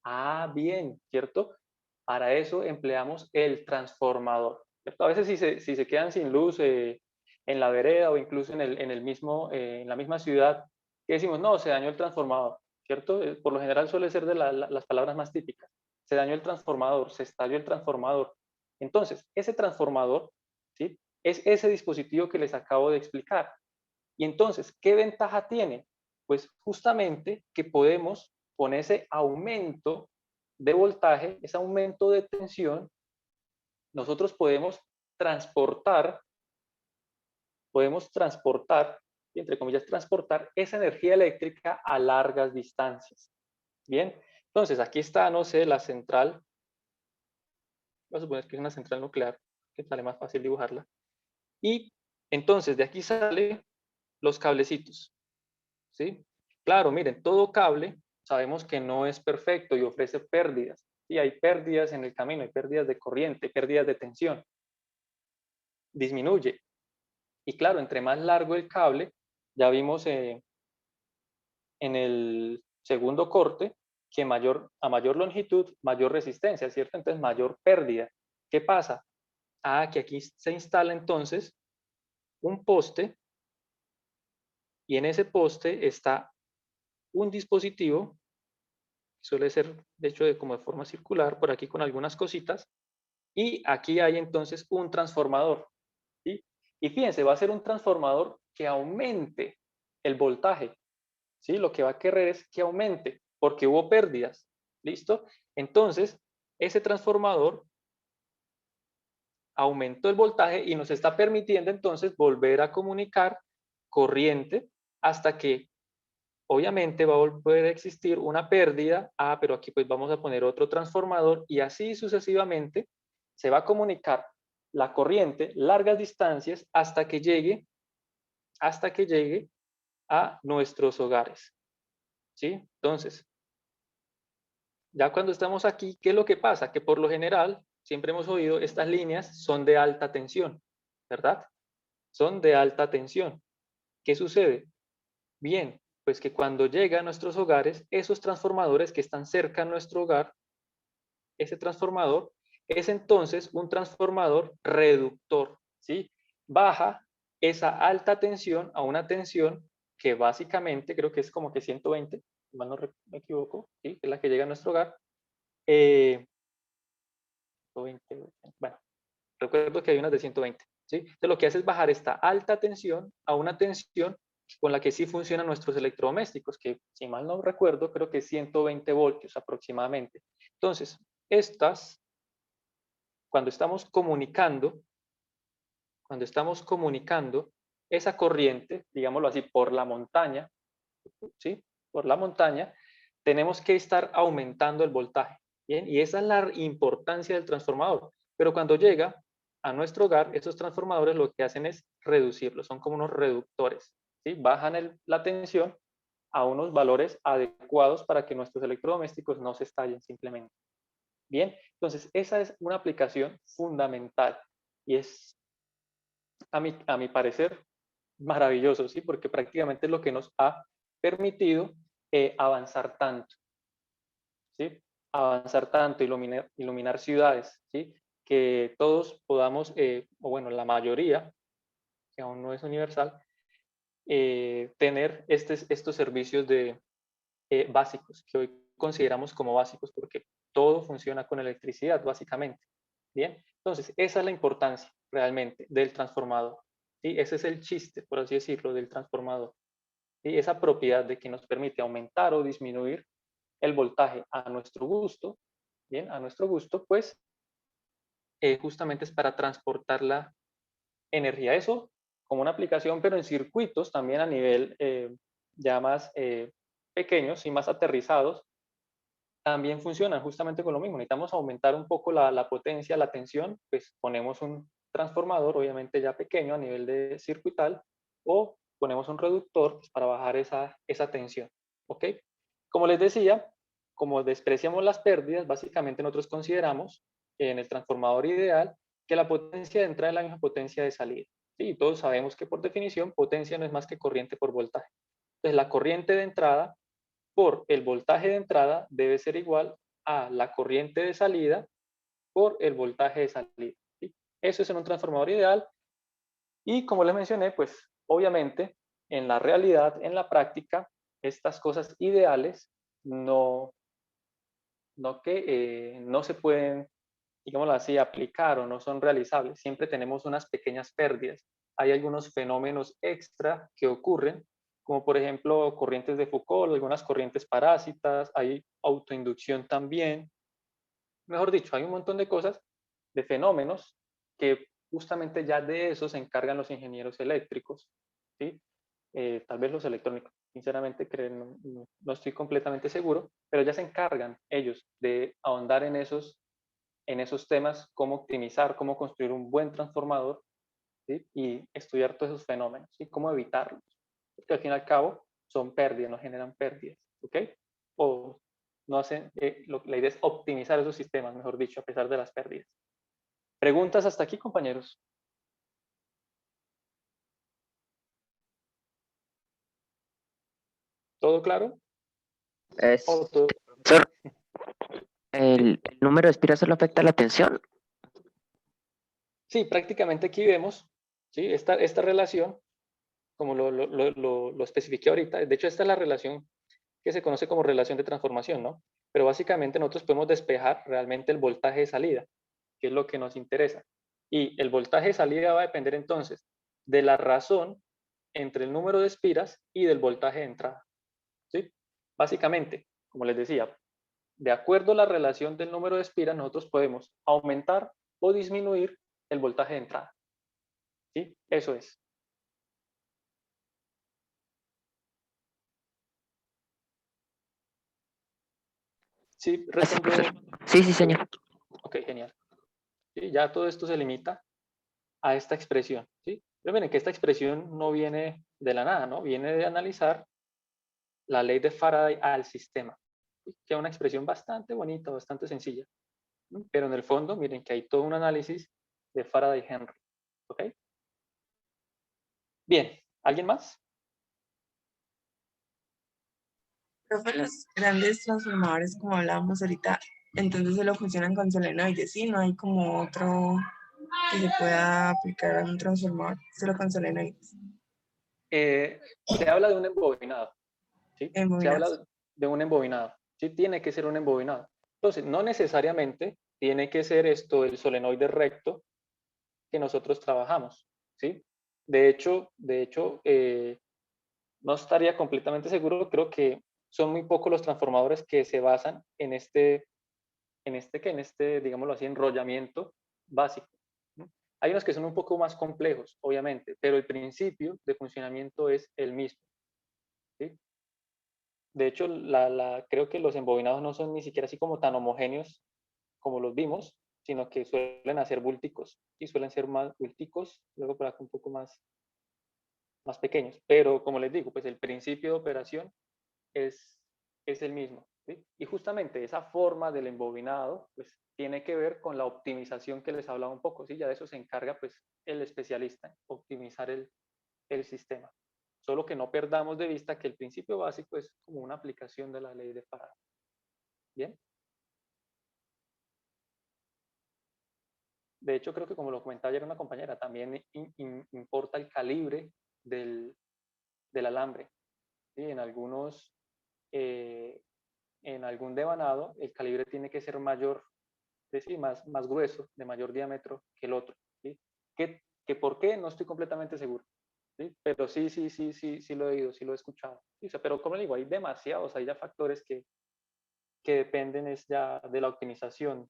Ah, bien, ¿cierto? Para eso empleamos el transformador, ¿cierto? A veces si se quedan sin luz en la vereda o incluso en la misma ciudad, ¿qué decimos? No, se dañó el transformador, ¿cierto? Por lo general suele ser de las palabras más típicas. Se dañó el transformador, se estalló el transformador. Entonces, ese transformador, ¿sí? Es ese dispositivo que les acabo de explicar. Y entonces, ¿qué ventaja tiene? Pues justamente que podemos, con ese aumento de voltaje, ese aumento de tensión, nosotros podemos transportar, entre comillas, transportar esa energía eléctrica a largas distancias. Bien, entonces aquí está, no sé, la central, voy a suponer que es una central nuclear, que sale más fácil dibujarla. Y entonces de aquí salen los cablecitos, ¿sí? Claro, miren, todo cable sabemos que no es perfecto y ofrece pérdidas. Y hay pérdidas en el camino, hay pérdidas de corriente, pérdidas de tensión. Disminuye. Y claro, entre más largo el cable, ya vimos en el segundo corte que a mayor longitud, mayor resistencia, ¿cierto? Entonces, mayor pérdida. ¿Qué pasa? Ah, que aquí se instala entonces un poste y en ese poste está un dispositivo, suele ser de hecho como de forma circular, por aquí con algunas cositas, y aquí hay entonces un transformador, ¿sí? Y fíjense, va a ser un transformador que aumente el voltaje, ¿sí? Lo que va a querer es que aumente, porque hubo pérdidas, ¿listo? Entonces, ese transformador aumentó el voltaje y nos está permitiendo entonces volver a comunicar corriente hasta que obviamente va a volver a existir una pérdida. Ah, pero aquí pues vamos a poner otro transformador y así sucesivamente se va a comunicar la corriente largas distancias hasta que llegue a nuestros hogares, ¿sí? Entonces, ya cuando estamos aquí, ¿qué es lo que pasa? Que por lo general, siempre hemos oído, estas líneas son de alta tensión, ¿verdad? Son de alta tensión. ¿Qué sucede? Bien, pues que cuando llega a nuestros hogares, esos transformadores que están cerca a nuestro hogar, ese transformador es entonces un transformador reductor, ¿sí? Baja esa alta tensión a una tensión que básicamente creo que es como que 120, si mal no me equivoco, ¿sí? Que es la que llega a nuestro hogar. 120, bueno, recuerdo que hay unas de 120, ¿sí? Entonces lo que hace es bajar esta alta tensión a una tensión con la que sí funcionan nuestros electrodomésticos, que si mal no recuerdo, creo que es 120 voltios aproximadamente. Entonces, estas, cuando estamos comunicando esa corriente, digámoslo así, por la montaña, ¿sí? Por la montaña, tenemos que estar aumentando el voltaje, ¿bien? Y esa es la importancia del transformador. Pero cuando llega a nuestro hogar, esos transformadores lo que hacen es reducirlo, son como unos reductores, ¿sí? Bajan la tensión a unos valores adecuados para que nuestros electrodomésticos no se estallen simplemente. Bien, entonces esa es una aplicación fundamental y es, a mi parecer, maravilloso, ¿sí? Porque prácticamente es lo que nos ha permitido avanzar tanto, ¿sí? Avanzar tanto, iluminar ciudades, ¿sí? Que todos podamos, o bueno, la mayoría, que aún no es universal, tener estos servicios básicos, que hoy consideramos como básicos, porque todo funciona con electricidad, básicamente. Bien, entonces esa es la importancia realmente del transformador. ¿Sí? Ese es el chiste, por así decirlo, del transformador. ¿Sí? Esa propiedad de que nos permite aumentar o disminuir el voltaje a nuestro gusto, bien, a nuestro gusto, pues justamente es para transportar la energía. Eso como una aplicación, pero en circuitos también a nivel ya más pequeños y más aterrizados, también funcionan justamente con lo mismo. Necesitamos aumentar un poco la potencia, la tensión, pues ponemos un transformador, obviamente ya pequeño a nivel de circuital, o ponemos un reductor pues, para bajar esa tensión. ¿Ok? Como les decía, como despreciamos las pérdidas, básicamente nosotros consideramos en el transformador ideal que la potencia de entrada es la misma potencia de salida. ¿Sí? Y todos sabemos que por definición potencia no es más que corriente por voltaje. Entonces la corriente de entrada por el voltaje de entrada debe ser igual a la corriente de salida por el voltaje de salida. ¿Sí? Eso es en un transformador ideal. Y como les mencioné, pues obviamente en la realidad, en la práctica, estas cosas ideales no se pueden, digámoslo así, aplicar o no son realizables. Siempre tenemos unas pequeñas pérdidas. Hay algunos fenómenos extra que ocurren, como por ejemplo corrientes de Foucault, algunas corrientes parásitas, hay autoinducción también. Mejor dicho, hay un montón de cosas, de fenómenos, que justamente ya de eso se encargan los ingenieros eléctricos, ¿sí? Tal vez los electrónicos, sinceramente no estoy completamente seguro, pero ya se encargan ellos de ahondar en esos temas, cómo optimizar, cómo construir un buen transformador, ¿sí? Y estudiar todos esos fenómenos y cómo evitarlos, porque al fin y al cabo son pérdidas, no generan pérdidas, ¿ok? O no hacen, la idea es optimizar esos sistemas, mejor dicho, a pesar de las pérdidas. ¿Preguntas hasta aquí, compañeros? ¿Todo claro? ¿O todo? Profesor, ¿Sí? el número de espiras solo afecta la tensión. Sí, prácticamente aquí vemos, ¿sí? Esta relación, como lo especifiqué ahorita, de hecho esta es la relación que se conoce como relación de transformación, ¿no? Pero básicamente nosotros podemos despejar realmente el voltaje de salida, que es lo que nos interesa. Y el voltaje de salida va a depender entonces de la razón entre el número de espiras y del voltaje de entrada, ¿sí? Básicamente, como les decía, de acuerdo a la relación del número de espiras, nosotros podemos aumentar o disminuir el voltaje de entrada, ¿sí? Eso es. ¿Sí? Gracias, ¿Respondió? profesor. Sí, sí, señor. Ok, genial. ¿Sí? Ya todo esto se limita a esta expresión, ¿sí? Pero miren que esta expresión no viene de la nada, ¿no? Viene de analizar la ley de Faraday al sistema, ¿sí? Que es una expresión bastante bonita, bastante sencilla, ¿no? Pero en el fondo, miren que hay todo un análisis de Faraday-Henry, ¿ok? Bien, ¿alguien más? Profe, los grandes transformadores, como hablábamos ahorita, entonces solo funcionan con solenoides, ¿sí? No hay como otro que se pueda aplicar a un transformador, solo con solenoides. Se habla de un embobinado, ¿sí? Se habla Bobinadas. de un embobinado, ¿sí? Tiene que ser un embobinado. Entonces, no necesariamente tiene que ser esto el solenoide recto que nosotros trabajamos, ¿sí? De hecho, no estaría completamente seguro, creo que son muy pocos los transformadores que se basan digámoslo así, enrollamiento básico, ¿no? Hay unos que son un poco más complejos, obviamente, pero el principio de funcionamiento es el mismo, ¿sí? De hecho, creo que los embobinados no son ni siquiera así como tan homogéneos como los vimos, sino que suelen hacer búlticos, y suelen ser más búlticos, luego por acá un poco más pequeños. Pero como les digo, pues el principio de operación es, es el mismo, ¿sí? Y justamente esa forma del embobinado, pues tiene que ver con la optimización que les hablaba un poco, ¿sí? Ya de eso se encarga pues el especialista, optimizar el sistema. Solo que no perdamos de vista que el principio básico es como una aplicación de la ley de Faraday. ¿Bien? De hecho, creo que como lo comentaba ayer una compañera, también importa el calibre del alambre, ¿sí? En algún devanado, el calibre tiene que ser mayor, es decir, más grueso, de mayor diámetro que el otro, ¿sí? ¿Que por qué? No estoy completamente seguro, ¿sí? Pero sí lo he oído, sí lo he escuchado. ¿Sí? O sea, pero como le digo, hay demasiados, hay ya factores que dependen es ya de la optimización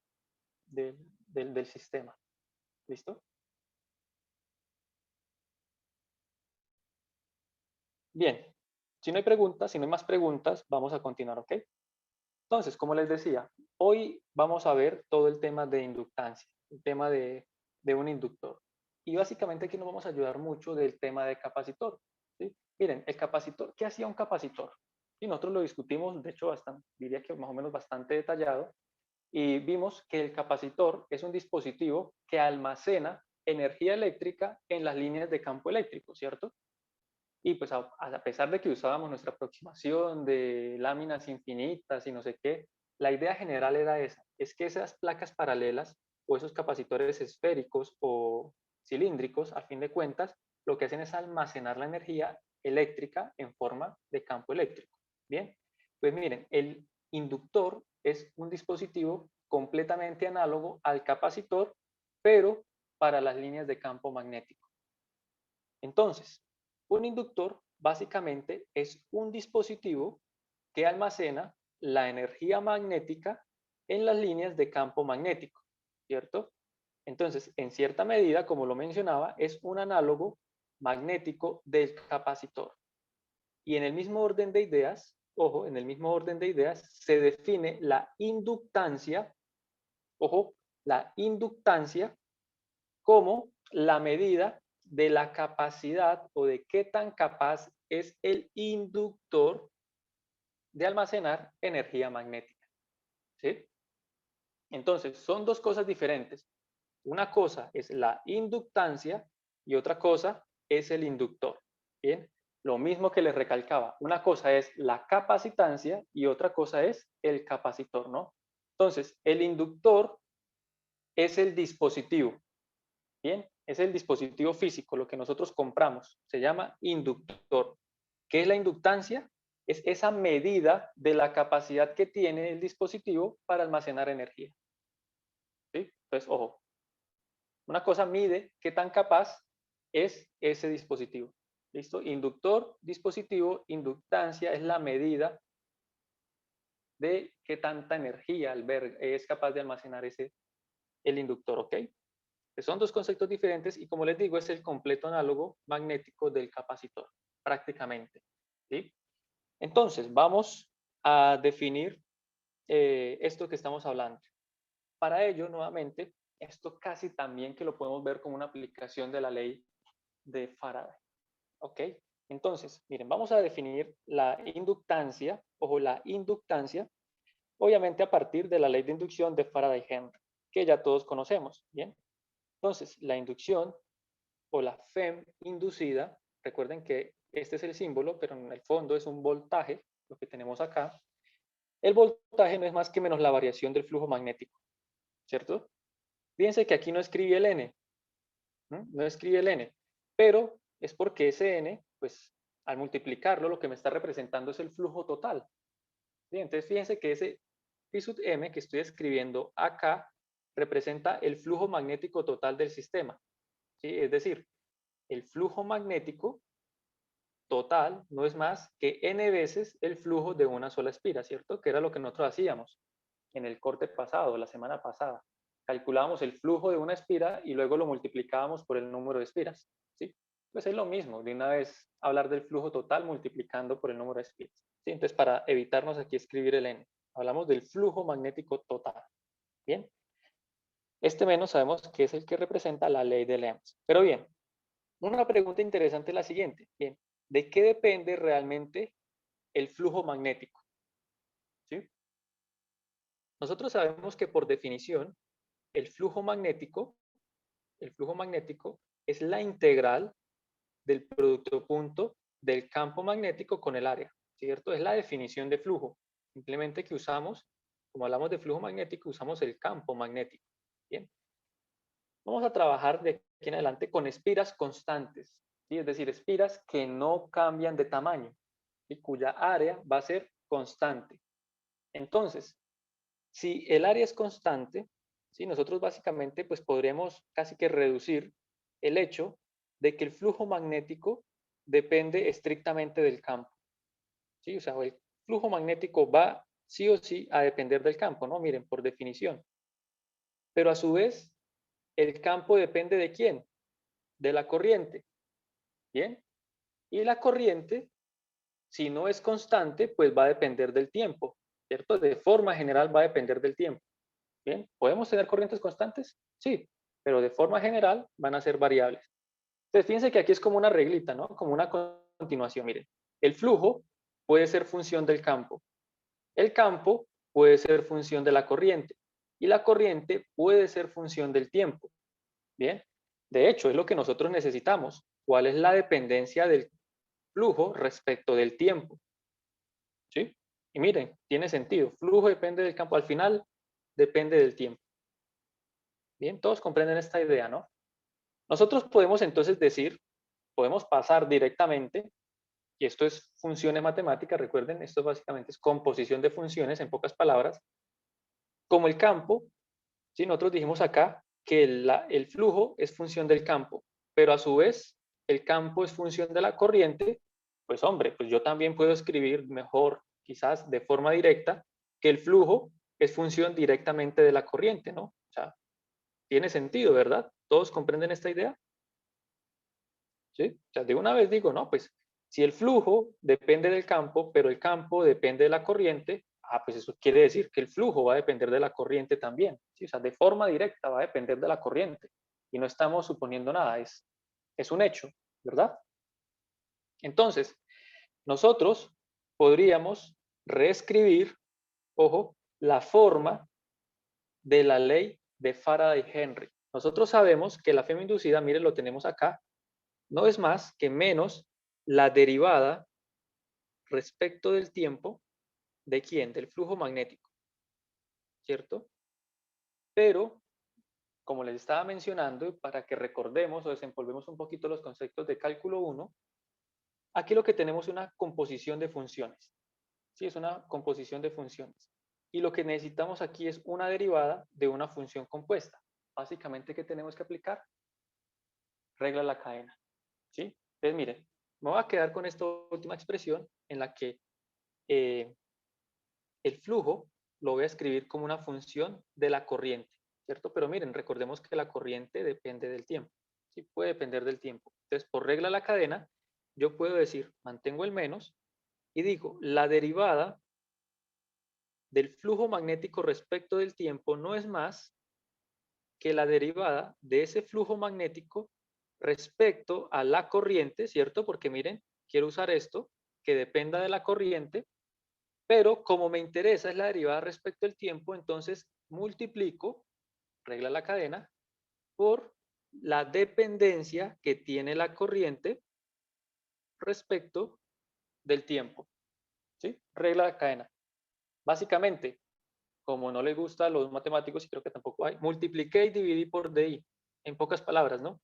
del sistema. ¿Listo? Bien, si no hay preguntas, si no hay más preguntas, vamos a continuar, ¿ok? Entonces, como les decía, hoy vamos a ver todo el tema de inductancia, el tema de un inductor. Y básicamente aquí nos vamos a ayudar mucho del tema de capacitor, ¿sí? Miren, el capacitor, ¿qué hacía un capacitor? Y nosotros lo discutimos, de hecho, bastante, diría que más o menos bastante detallado, y vimos que el capacitor es un dispositivo que almacena energía eléctrica en las líneas de campo eléctrico, ¿cierto? Y pues a pesar de que usábamos nuestra aproximación de láminas infinitas y no sé qué, la idea general era esa, es que esas placas paralelas o esos capacitores esféricos o cilíndricos, a fin de cuentas, lo que hacen es almacenar la energía eléctrica en forma de campo eléctrico. Bien, pues miren, el inductor es un dispositivo completamente análogo al capacitor, pero para las líneas de campo magnético. Entonces, un inductor básicamente es un dispositivo que almacena la energía magnética en las líneas de campo magnético, ¿cierto? Entonces, en cierta medida, como lo mencionaba, es un análogo magnético del capacitor. Y en el mismo orden de ideas, ojo, en el mismo orden de ideas, se define la inductancia, ojo, la inductancia como la medida de la capacidad o de qué tan capaz es el inductor de almacenar energía magnética. ¿Sí? Entonces, son dos cosas diferentes. Una cosa es la inductancia y otra cosa es el inductor. ¿Bien? Lo mismo que les recalcaba, una cosa es la capacitancia y otra cosa es el capacitor, ¿no? Entonces, el inductor es el dispositivo. Bien, es el dispositivo físico, lo que nosotros compramos. Se llama inductor. ¿Qué es la inductancia? Es esa medida de la capacidad que tiene el dispositivo para almacenar energía. ¿Sí? Entonces, ojo, una cosa mide qué tan capaz es ese dispositivo. ¿Listo? Inductor, dispositivo, inductancia es la medida de qué tanta energía es capaz de almacenar el inductor, ¿ok? Son dos conceptos diferentes y como les digo, es el completo análogo magnético del capacitor, prácticamente. ¿Sí? Entonces, vamos a definir esto que estamos hablando. Para ello, nuevamente, esto casi también que lo podemos ver como una aplicación de la ley de Faraday. ¿Ok? Entonces, miren, vamos a definir la inductancia, ojo, la inductancia, obviamente a partir de la ley de inducción de Faraday-Henry, que ya todos conocemos, ¿bien? Entonces, la inducción o la FEM inducida, recuerden que este es el símbolo, pero en el fondo es un voltaje, lo que tenemos acá. El voltaje no es más que menos la variación del flujo magnético, ¿cierto? Fíjense que aquí no escribí el N, no escribí el N, pero es porque ese N, pues al multiplicarlo, lo que me está representando es el flujo total. ¿Sí? Entonces, fíjense que ese Phi sub M que estoy escribiendo acá representa el flujo magnético total del sistema. ¿Sí? Es decir, el flujo magnético total no es más que n veces el flujo de una sola espira, ¿cierto? Que era lo que nosotros hacíamos en el corte pasado, la semana pasada. Calculábamos el flujo de una espira y luego lo multiplicábamos por el número de espiras, ¿sí? Pues es lo mismo, de una vez hablar del flujo total multiplicando por el número de espiras. ¿Sí? Entonces, para evitarnos aquí escribir el n, hablamos del flujo magnético total. ¿Bien? Este menos sabemos que es el que representa la ley de Lenz. Pero bien, una pregunta interesante es la siguiente. Bien, ¿de qué depende realmente el flujo magnético? ¿Sí? Nosotros sabemos que por definición el flujo magnético es la integral del producto punto del campo magnético con el área, ¿cierto? Es la definición de flujo. Simplemente que usamos, como hablamos de flujo magnético, usamos el campo magnético. Bien. Vamos a trabajar de aquí en adelante con espiras constantes, ¿sí? Es decir, espiras que no cambian de tamaño y cuya área va a ser constante. Entonces, si el área es constante, ¿sí? Nosotros básicamente pues podremos casi que reducir el hecho de que el flujo magnético depende estrictamente del campo. ¿Sí? O sea, el flujo magnético va sí o sí a depender del campo, ¿no? Miren, por definición. Pero a su vez, el campo depende ¿de quién? De la corriente. ¿Bien? Y la corriente, si no es constante, pues va a depender del tiempo, ¿cierto? De forma general va a depender del tiempo. ¿Bien? ¿Podemos tener corrientes constantes? Sí, pero de forma general van a ser variables. Entonces, fíjense que aquí es como una reglita, ¿no? Como una continuación, miren. El flujo puede ser función del campo. El campo puede ser función de la corriente. Y la corriente puede ser función del tiempo. ¿Bien? De hecho, es lo que nosotros necesitamos. ¿Cuál es la dependencia del flujo respecto del tiempo? ¿Sí? Y miren, tiene sentido. Flujo depende del campo. Al final, depende del tiempo. Bien, todos comprenden esta idea, ¿no? Nosotros podemos entonces decir, podemos pasar directamente, y esto es funciones matemáticas, recuerden, esto básicamente es composición de funciones, en pocas palabras, como el campo, ¿sí? Nosotros dijimos acá que el flujo es función del campo, pero a su vez el campo es función de la corriente, pues hombre, pues yo también puedo escribir mejor, quizás de forma directa, que el flujo es función directamente de la corriente, ¿no? O sea, tiene sentido, ¿verdad? ¿Todos comprenden esta idea? ¿Sí? O sea, de una vez digo, no, pues si el flujo depende del campo, pero el campo depende de la corriente, pues eso quiere decir que el flujo va a depender de la corriente también. ¿Sí? O sea, de forma directa va a depender de la corriente. Y no estamos suponiendo nada, es un hecho, ¿verdad? Entonces, nosotros podríamos reescribir, ojo, la forma de la ley de Faraday-Henry. Nosotros sabemos que la Fm inducida, miren, lo tenemos acá, no es más que menos la derivada respecto del tiempo, ¿de quién? Del flujo magnético, ¿cierto? Pero, como les estaba mencionando, para que recordemos o desenvolvemos un poquito los conceptos de cálculo 1, aquí lo que tenemos es una composición de funciones. Sí, es una composición de funciones. Y lo que necesitamos aquí es una derivada de una función compuesta. Básicamente, ¿qué tenemos que aplicar? Regla de la cadena. ¿Sí? Entonces, miren, me voy a quedar con esta última expresión en la que el flujo lo voy a escribir como una función de la corriente, ¿cierto? Pero miren, recordemos que la corriente depende del tiempo, ¿sí? Puede depender del tiempo. Entonces, por regla de la cadena, yo puedo decir, mantengo el menos y digo, la derivada del flujo magnético respecto del tiempo no es más que la derivada de ese flujo magnético respecto a la corriente, ¿cierto? Porque miren, quiero usar esto, que dependa de la corriente, pero como me interesa es la derivada respecto al tiempo, entonces multiplico, regla la cadena, por la dependencia que tiene la corriente respecto del tiempo. ¿Sí? Regla la cadena. Básicamente, como no les gusta a los matemáticos y creo que tampoco hay, multipliqué y dividí por DI. En pocas palabras, ¿no?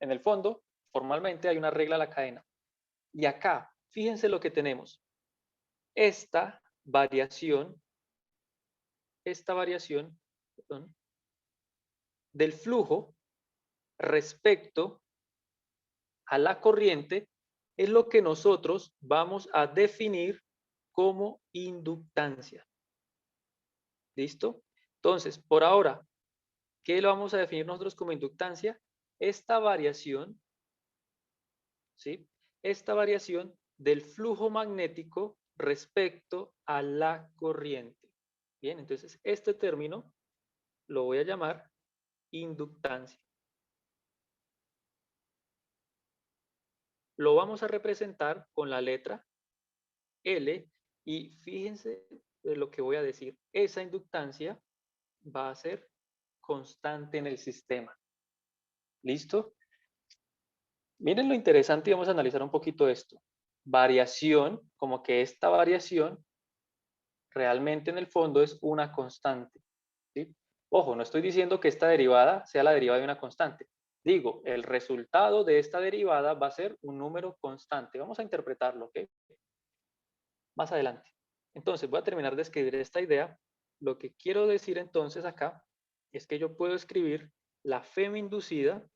En el fondo, formalmente hay una regla a la cadena. Y acá, fíjense lo que tenemos. Esta variación, perdón, del flujo respecto a la corriente es lo que nosotros vamos a definir como inductancia. ¿Listo? Entonces, por ahora, ¿qué lo vamos a definir nosotros como inductancia? Esta variación, ¿sí? Esta variación del flujo magnético respecto a la corriente. Bien, entonces este término lo voy a llamar inductancia. Lo vamos a representar con la letra L y fíjense de lo que voy a decir. Esa inductancia va a ser constante en el sistema. ¿Listo? Miren lo interesante y vamos a analizar un poquito esto. Variación, como que esta variación realmente en el fondo es una constante. ¿Sí? Ojo, no estoy diciendo que esta derivada sea la derivada de una constante. Digo, el resultado de esta derivada va a ser un número constante. Vamos a interpretarlo, ¿ok? Más adelante. Entonces, voy a terminar de escribir esta idea. Lo que quiero decir entonces acá es que yo puedo escribir la Fm inducida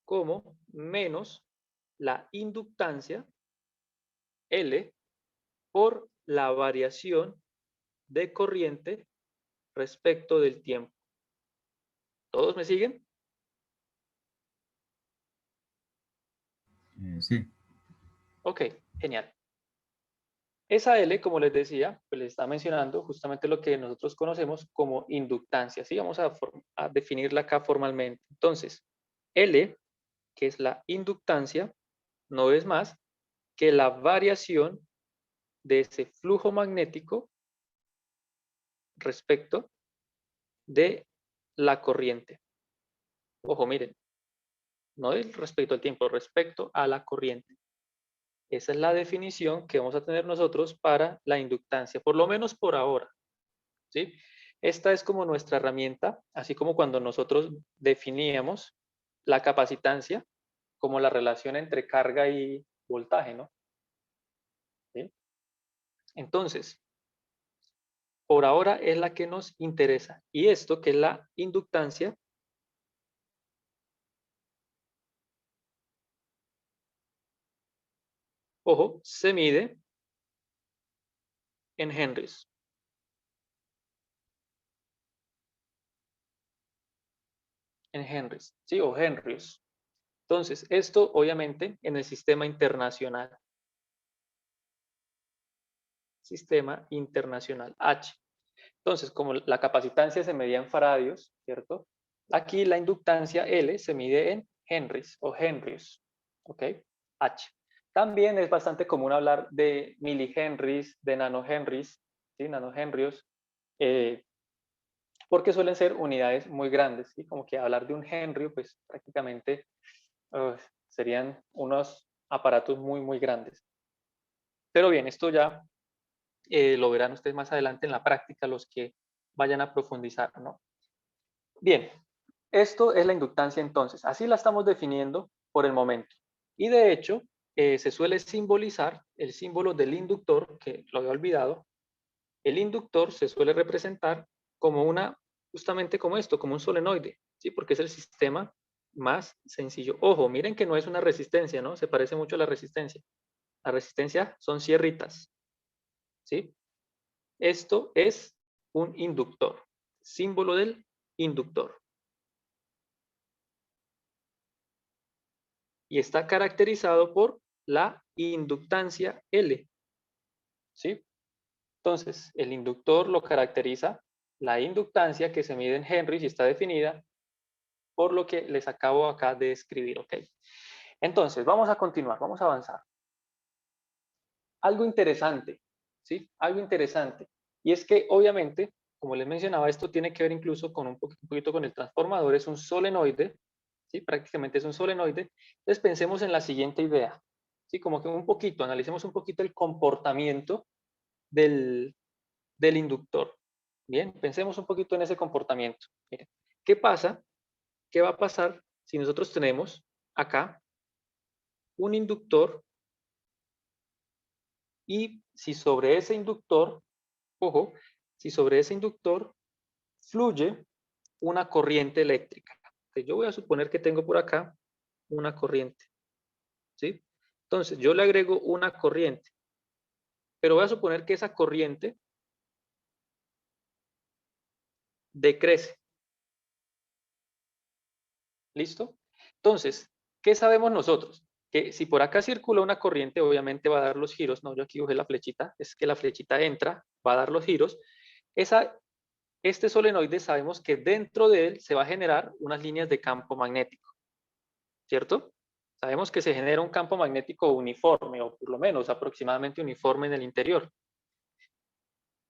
como menos la inductancia L por la variación de corriente respecto del tiempo. ¿Todos me siguen? Sí. Ok, genial. Esa L, como les decía, pues les está mencionando justamente lo que nosotros conocemos como inductancia. ¿Sí? Vamos a definirla acá formalmente. Entonces, L, que es la inductancia, no es más que la variación de ese flujo magnético respecto de la corriente. Ojo, miren, no es respecto al tiempo, respecto a la corriente. Esa es la definición que vamos a tener nosotros para la inductancia, por lo menos por ahora. ¿Sí? Esta es como nuestra herramienta, así como cuando nosotros definíamos la capacitancia como la relación entre carga y voltaje, ¿no? ¿Sí? Entonces, por ahora es la que nos interesa. Y esto, que es la inductancia, ojo, se mide en henrys. En henrys, ¿sí? O henrys. Entonces, esto obviamente en el sistema internacional. Sistema internacional H. Entonces, como la capacitancia se medía en faradios, ¿cierto? Aquí la inductancia L se mide en henrys o henrios, ¿ok? H. También es bastante común hablar de milihenrys, de nanohenrys, ¿sí? Nanohenrios, porque suelen ser unidades muy grandes, ¿sí? Como que hablar de un henrio, pues prácticamente serían unos aparatos muy, muy grandes. Pero bien, esto ya lo verán ustedes más adelante en la práctica, los que vayan a profundizar, ¿no? Bien, esto es la inductancia entonces. Así la estamos definiendo por el momento. Y de hecho, se suele simbolizar el símbolo del inductor, que lo había olvidado. El inductor se suele representar como justamente como esto, como un solenoide, ¿sí? Porque es el sistema más sencillo. Ojo, miren que no es una resistencia, ¿no? Se parece mucho a la resistencia. La resistencia son sierritas, ¿sí? Esto es un inductor, símbolo del inductor. Y está caracterizado por la inductancia L. ¿Sí? Entonces, el inductor lo caracteriza la inductancia que se mide en henrys y está definida por lo que les acabo acá de escribir. ¿Ok? Entonces, vamos a continuar, vamos a avanzar. Algo interesante, ¿sí? Algo interesante. Y es que, obviamente, como les mencionaba, esto tiene que ver incluso con un poquito con el transformador, es un solenoide, ¿sí? Prácticamente es un solenoide. Entonces pensemos en la siguiente idea, ¿sí? Como que un poquito, analicemos un poquito el comportamiento del inductor. Bien, pensemos un poquito en ese comportamiento. Miren, ¿qué pasa? ¿Qué va a pasar si nosotros tenemos acá un inductor y si sobre ese inductor, ojo, si sobre ese inductor fluye una corriente eléctrica? Entonces, yo voy a suponer que tengo por acá una corriente, ¿sí? Entonces, yo le agrego una corriente, pero voy a suponer que esa corriente decrece. ¿Listo? Entonces, ¿qué sabemos nosotros? Que si por acá circula una corriente, obviamente va a dar los giros. No, yo aquí dibujé la flechita, es que la flechita entra, va a dar los giros. Este solenoide sabemos que dentro de él se va a generar unas líneas de campo magnético, ¿cierto? Sabemos que se genera un campo magnético uniforme, o por lo menos aproximadamente uniforme en el interior.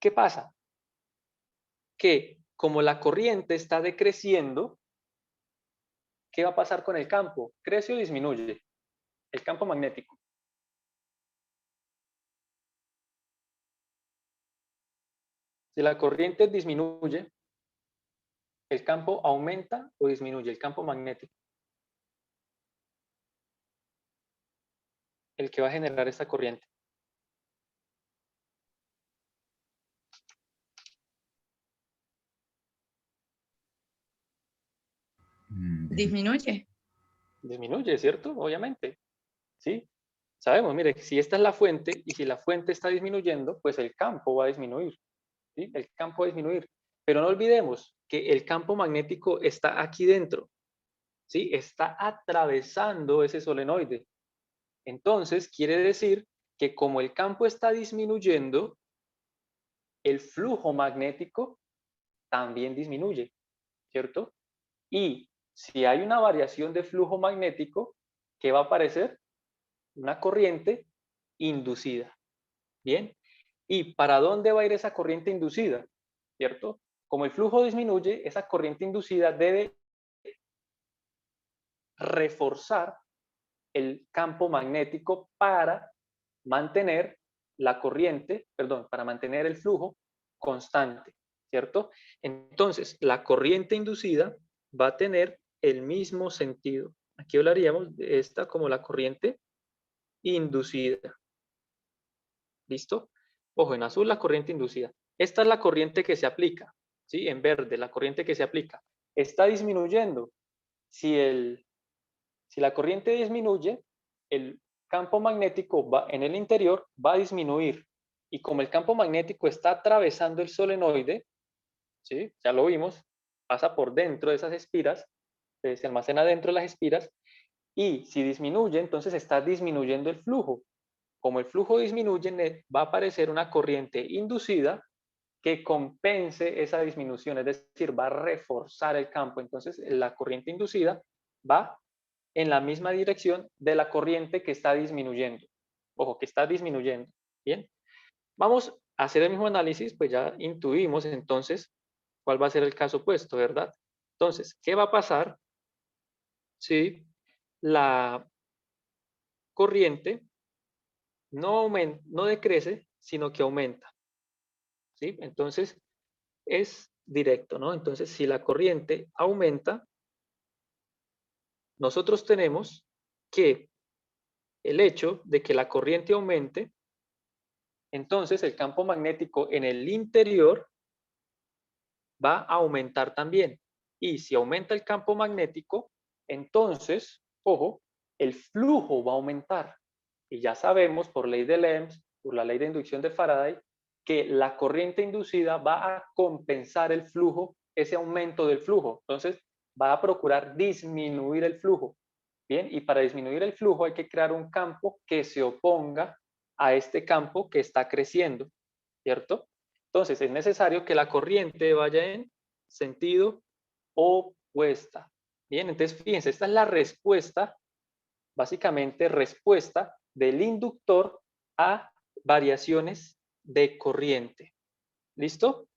¿Qué pasa? Que como la corriente está decreciendo, ¿qué va a pasar con el campo? ¿Crece o disminuye? El campo magnético. Si la corriente disminuye, ¿el campo aumenta o disminuye? El campo magnético. El que va a generar esta corriente. Disminuye. Disminuye, ¿cierto? Obviamente. ¿Sí? Sabemos, mire, si esta es la fuente y si la fuente está disminuyendo, pues el campo va a disminuir, ¿sí? El campo va a disminuir. Pero no olvidemos que el campo magnético está aquí dentro, ¿sí? Está atravesando ese solenoide. Entonces, quiere decir que como el campo está disminuyendo, el flujo magnético también disminuye, ¿cierto? Y si hay una variación de flujo magnético, ¿qué va a aparecer? Una corriente inducida. ¿Bien? ¿Y para dónde va a ir esa corriente inducida? ¿Cierto? Como el flujo disminuye, esa corriente inducida debe reforzar el campo magnético para mantener la corriente, perdón, para mantener el flujo constante, ¿cierto? Entonces, la corriente inducida va a tener el mismo sentido. Aquí hablaríamos de esta como la corriente inducida. ¿Listo? Ojo, en azul la corriente inducida. Esta es la corriente que se aplica, ¿sí? En verde, la corriente que se aplica. Está disminuyendo. Si la corriente disminuye, el campo magnético en el interior va a disminuir. Y como el campo magnético está atravesando el solenoide, ¿sí? Ya lo vimos, pasa por dentro de esas espiras, se almacena dentro de las espiras, y si disminuye, entonces está disminuyendo el flujo. Como el flujo disminuye, va a aparecer una corriente inducida que compense esa disminución, es decir, va a reforzar el campo. Entonces, la corriente inducida va en la misma dirección de la corriente que está disminuyendo. Ojo, que está disminuyendo. Bien, vamos a hacer el mismo análisis, pues ya intuimos entonces cuál va a ser el caso opuesto, ¿verdad? Entonces, ¿qué va a pasar si la corriente no decrece, sino que aumenta? ¿Sí? Entonces, es directo, ¿no? Entonces, si la corriente aumenta, nosotros tenemos que el hecho de que la corriente aumente, entonces el campo magnético en el interior va a aumentar también. Y si aumenta el campo magnético, entonces, ojo, el flujo va a aumentar. Y ya sabemos por ley de Lenz, por la ley de inducción de Faraday, que la corriente inducida va a compensar el flujo, ese aumento del flujo. Entonces, va a procurar disminuir el flujo. Bien, y para disminuir el flujo hay que crear un campo que se oponga a este campo que está creciendo, ¿cierto? Entonces, es necesario que la corriente vaya en sentido opuesta. Bien, entonces fíjense, esta es la respuesta, básicamente respuesta del inductor a variaciones de corriente. ¿Listo?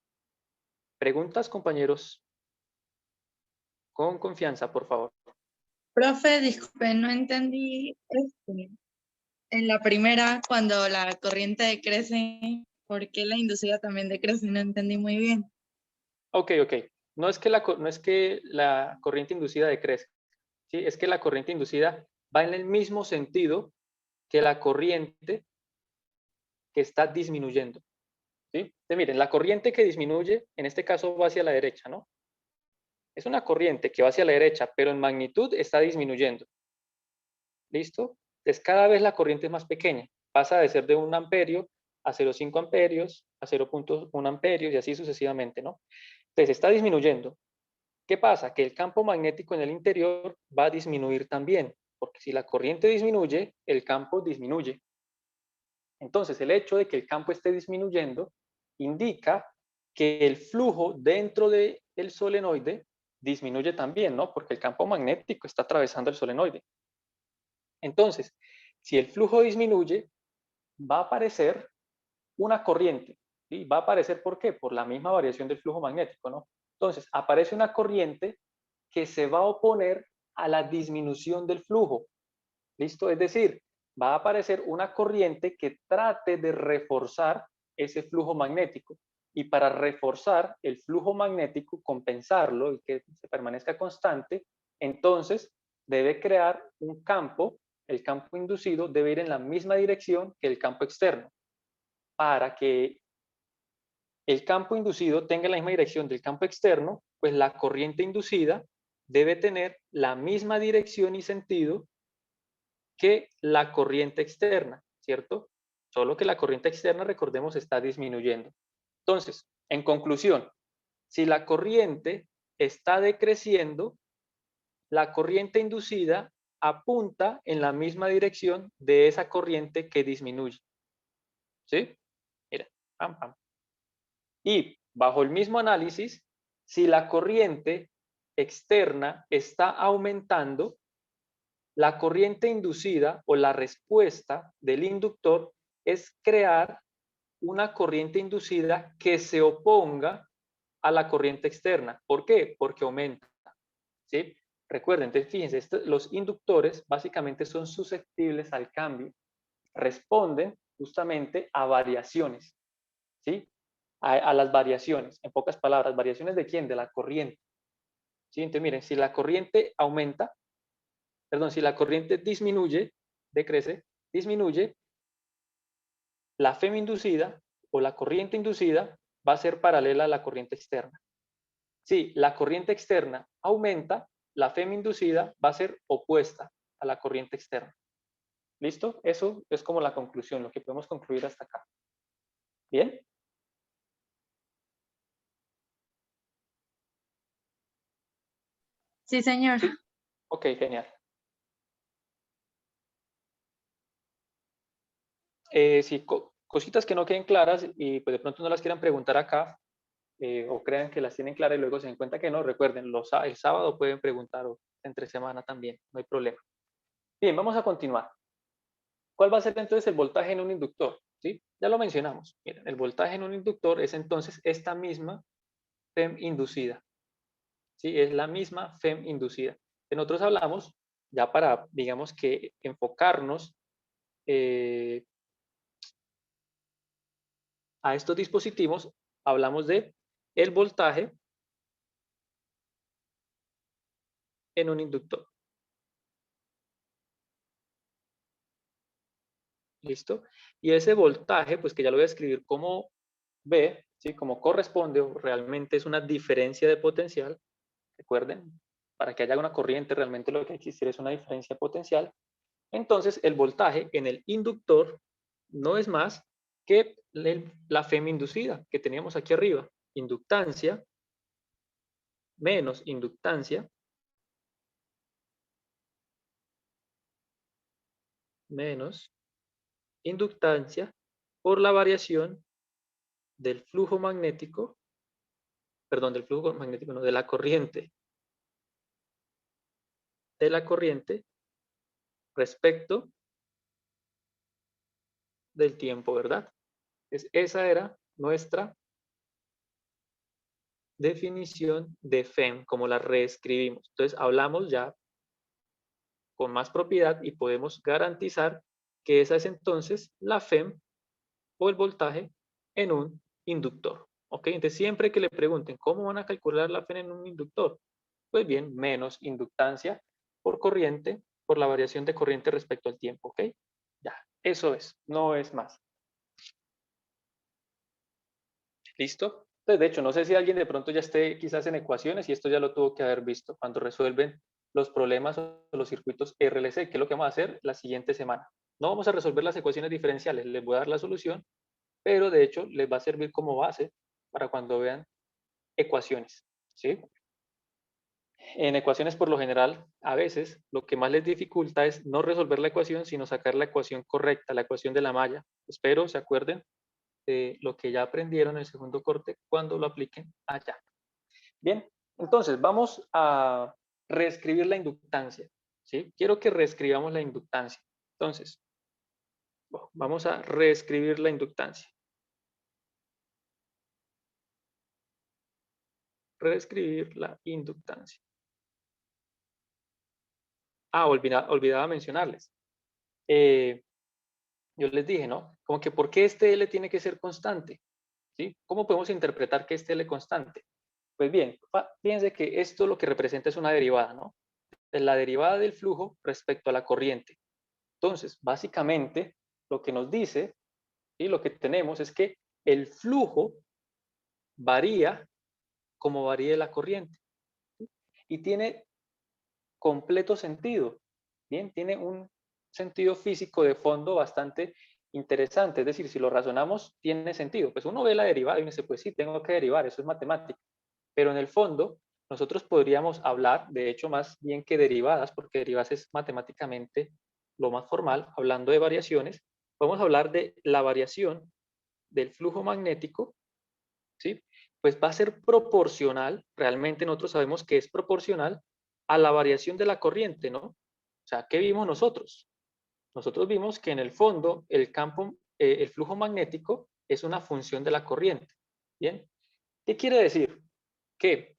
¿Preguntas, compañeros? Con confianza, por favor. Profe, disculpe, no entendí en la primera, cuando la corriente decrece, ¿por qué la inducida también decrece? No entendí muy bien. Ok. No es que la corriente inducida decrezca, ¿sí? Es que la corriente inducida va en el mismo sentido que la corriente que está disminuyendo, ¿sí? Entonces, miren, la corriente que disminuye, en este caso va hacia la derecha, ¿no? Es una corriente que va hacia la derecha, pero en magnitud está disminuyendo. ¿Listo? Entonces, cada vez la corriente es más pequeña. Pasa de ser de 1 amperio a 0,5 amperios, a 0,1 amperios y así sucesivamente, ¿no? Entonces, está disminuyendo. ¿Qué pasa? Que el campo magnético en el interior va a disminuir también, porque si la corriente disminuye, el campo disminuye. Entonces, el hecho de que el campo esté disminuyendo indica que el flujo dentro del solenoide disminuye también, ¿no? Porque el campo magnético está atravesando el solenoide. Entonces, si el flujo disminuye, va a aparecer una corriente. ¿Sí? Va a aparecer, ¿por qué? Por la misma variación del flujo magnético, ¿no? Entonces, aparece una corriente que se va a oponer a la disminución del flujo. ¿Listo? Es decir, va a aparecer una corriente que trate de reforzar ese flujo magnético. Y para reforzar el flujo magnético, compensarlo y que se permanezca constante, entonces debe crear un campo, el campo inducido debe ir en la misma dirección que el campo externo. Para que el campo inducido tenga la misma dirección del campo externo, pues la corriente inducida debe tener la misma dirección y sentido que la corriente externa, ¿cierto? Solo que la corriente externa, recordemos, está disminuyendo. Entonces, en conclusión, si la corriente está decreciendo, la corriente inducida apunta en la misma dirección de esa corriente que disminuye. ¿Sí? Mira, pam, pam. Y bajo el mismo análisis, si la corriente externa está aumentando, la corriente inducida o la respuesta del inductor es crear una corriente inducida que se oponga a la corriente externa. ¿Por qué? Porque aumenta. ¿Sí? Recuerden, entonces fíjense, los inductores básicamente son susceptibles al cambio. Responden justamente a variaciones. ¿Sí? A las variaciones. En pocas palabras, ¿variaciones de quién? De la corriente. ¿Sí? Entonces miren, si la corriente aumenta, perdón, si la corriente disminuye, decrece, disminuye, la FEM inducida o la corriente inducida va a ser paralela a la corriente externa. Si la corriente externa aumenta, la FEM inducida va a ser opuesta a la corriente externa. ¿Listo? Eso es como la conclusión, lo que podemos concluir hasta acá. ¿Bien? Sí, señor. Ok, genial. Si cositas que no queden claras y pues de pronto no las quieran preguntar acá, o crean que las tienen claras y luego se den cuenta que no, recuerden, el sábado pueden preguntar o entre semana también, no hay problema. Bien, vamos a continuar. ¿Cuál va a ser entonces el voltaje en un inductor? ¿Sí? Ya lo mencionamos. Miren, el voltaje en un inductor es entonces esta misma FEM inducida. ¿Sí? Es la misma FEM inducida. Nosotros hablamos, ya para, digamos que enfocarnos a estos dispositivos, hablamos de el voltaje en un inductor. ¿Listo? Y ese voltaje, pues que ya lo voy a escribir como V, ¿sí? Como corresponde, o realmente es una diferencia de potencial. Recuerden, para que haya una corriente, realmente lo que hay que existir es una diferencia potencial. Entonces, el voltaje en el inductor no es más que la FEM inducida que teníamos aquí arriba. Inductancia menos inductancia menos inductancia por la variación del flujo magnético, perdón, del flujo magnético, no, de la corriente respecto del tiempo, ¿verdad? Esa era nuestra definición de FEM, como la reescribimos. Entonces, hablamos ya con más propiedad y podemos garantizar que esa es entonces la FEM o el voltaje en un inductor. ¿Ok? Entonces, siempre que le pregunten cómo van a calcular la FEM en un inductor, pues bien, menos inductancia por corriente, por la variación de corriente respecto al tiempo. ¿Ok? Ya, eso es, no es más. ¿Listo? Entonces, de hecho, no sé si alguien de pronto ya esté quizás en ecuaciones y esto ya lo tuvo que haber visto cuando resuelven los problemas o los circuitos RLC, que es lo que vamos a hacer la siguiente semana. No vamos a resolver las ecuaciones diferenciales, les voy a dar la solución, pero de hecho les va a servir como base para cuando vean ecuaciones. ¿Sí? En ecuaciones, por lo general, a veces lo que más les dificulta es no resolver la ecuación, sino sacar la ecuación correcta, la ecuación de la malla. Espero se acuerden de lo que ya aprendieron en el segundo corte cuando lo apliquen allá. Bien, entonces vamos a reescribir la inductancia. ¿Sí? Quiero que reescribamos la inductancia. Entonces, vamos a reescribir la inductancia. Reescribir la inductancia. Ah, olvidaba mencionarles. Yo les dije, ¿no? Como que ¿por qué este L tiene que ser constante? ¿Sí? ¿Cómo podemos interpretar que este L es constante? Pues bien, fíjense que esto lo que representa es una derivada, ¿no? Es la derivada del flujo respecto a la corriente. Entonces, básicamente, lo que nos dice, y lo que tenemos es que el flujo varía como varía la corriente. ¿Sí? Y tiene completo sentido. Bien, tiene un sentido físico de fondo bastante interesante. Es decir, si lo razonamos, tiene sentido. Pues uno ve la derivada y uno dice, pues sí, tengo que derivar, eso es matemática. Pero en el fondo, nosotros podríamos hablar, de hecho, más bien que derivadas, porque derivadas es matemáticamente lo más formal, hablando de variaciones, podemos hablar de la variación del flujo magnético, ¿sí? Pues va a ser proporcional, realmente nosotros sabemos que es proporcional a la variación de la corriente, ¿no? O sea, ¿qué vimos nosotros? Nosotros vimos que en el fondo el campo, el flujo magnético es una función de la corriente, ¿bien? ¿Qué quiere decir? Que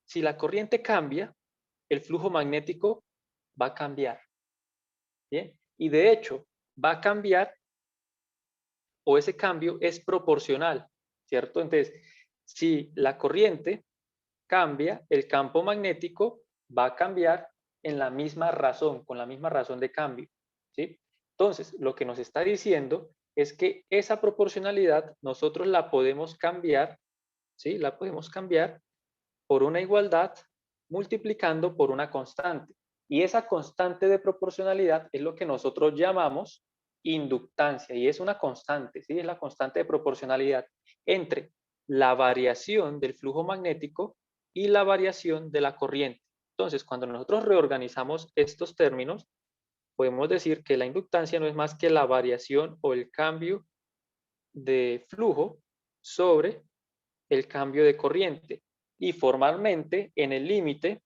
si la corriente cambia, el flujo magnético va a cambiar, ¿bien? Y de hecho, va a cambiar o ese cambio es proporcional, ¿cierto? Entonces, si la corriente cambia, el campo magnético va a cambiar en la misma razón, con la misma razón de cambio, ¿sí? Entonces, lo que nos está diciendo es que esa proporcionalidad nosotros la podemos cambiar, ¿sí? La podemos cambiar por una igualdad multiplicando por una constante. Y esa constante de proporcionalidad es lo que nosotros llamamos inductancia, y es una constante, ¿sí? Es la constante de proporcionalidad entre la variación del flujo magnético y la variación de la corriente. Entonces, cuando nosotros reorganizamos estos términos, podemos decir que la inductancia no es más que la variación o el cambio de flujo sobre el cambio de corriente. Y formalmente, en el límite,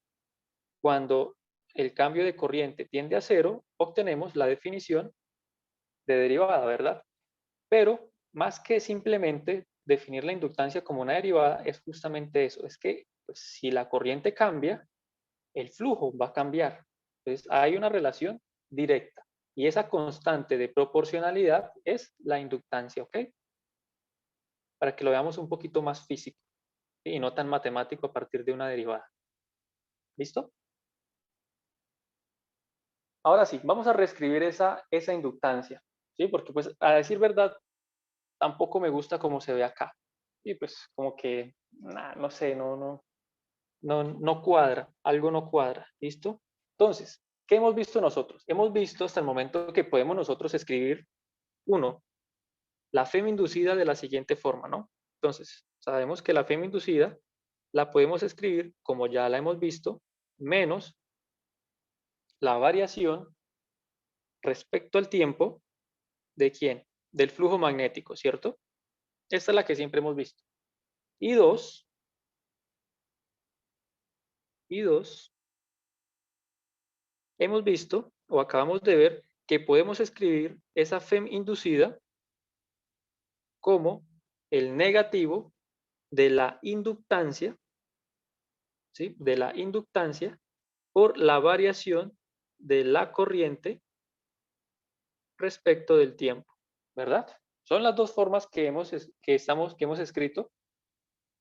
cuando el cambio de corriente tiende a cero, obtenemos la definición de derivada, ¿verdad? Pero más que simplemente definir la inductancia como una derivada, es justamente eso, es que pues, si la corriente cambia, el flujo va a cambiar. Entonces hay una relación directa y esa constante de proporcionalidad es la inductancia, ¿ok? Para que lo veamos un poquito más físico, ¿sí? Y no tan matemático a partir de una derivada. ¿Listo? Ahora sí, vamos a reescribir esa inductancia, ¿sí? Porque pues a decir verdad, tampoco me gusta cómo se ve acá. Y pues como que, no sé, no cuadra, algo no cuadra, ¿listo? Entonces, ¿qué hemos visto nosotros? Hemos visto hasta el momento que podemos nosotros escribir, uno, la FEM inducida de la siguiente forma, ¿no? Entonces, sabemos que la FEM inducida la podemos escribir, como ya la hemos visto, menos la variación respecto al tiempo de ¿quién? Del flujo magnético, ¿cierto? Esta es la que siempre hemos visto. Y dos, hemos visto o acabamos de ver que podemos escribir esa FEM inducida como el negativo de la inductancia, ¿sí? De la inductancia por la variación de la corriente respecto del tiempo, ¿verdad? Son las dos formas que hemos escrito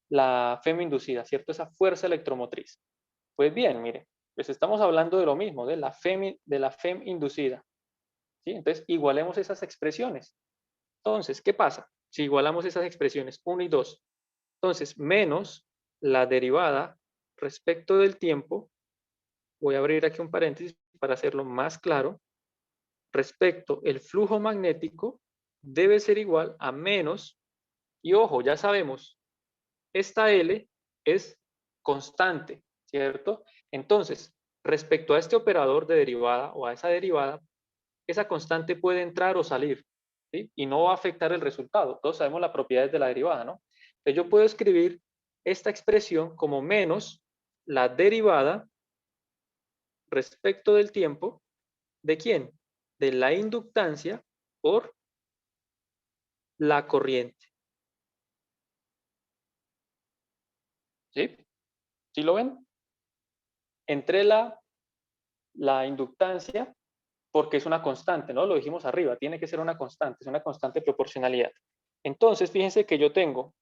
la FEM inducida, ¿cierto? Esa fuerza electromotriz. Pues bien, mire, pues estamos hablando de lo mismo, de la FEM inducida, ¿sí? Entonces, igualemos esas expresiones. Entonces, ¿qué pasa? Si igualamos esas expresiones 1 y 2, entonces, menos la derivada respecto del tiempo, voy a abrir aquí un paréntesis para hacerlo más claro, respecto el flujo magnético debe ser igual a menos, y ojo, ya sabemos, esta L es constante, ¿cierto? Entonces, respecto a este operador de derivada o a esa derivada, esa constante puede entrar o salir, ¿sí? Y no va a afectar el resultado. Todos sabemos las propiedades de la derivada, ¿no? Entonces yo puedo escribir esta expresión como menos la derivada respecto del tiempo, ¿de quién? De la inductancia por la corriente. ¿Sí? ¿Sí lo ven? Entre la inductancia, porque es una constante, ¿no? Lo dijimos arriba, tiene que ser una constante, es una constante de proporcionalidad. Entonces, fíjense que yo tengo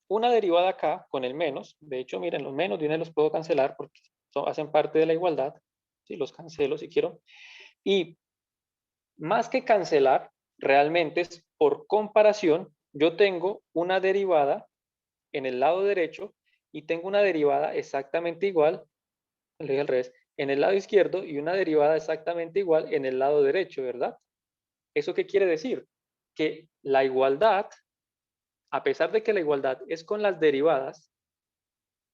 una derivada acá con el menos. De hecho, miren, los menos de una los puedo cancelar porque hacen parte de la igualdad. Sí, los cancelo si quiero. Y más que cancelar, realmente es por comparación, yo tengo una derivada en el lado derecho y tengo una derivada exactamente igual, le dije al revés, en el lado izquierdo y una derivada exactamente igual en el lado derecho, ¿verdad? ¿Eso qué quiere decir? Que la igualdad, a pesar de que la igualdad es con las derivadas,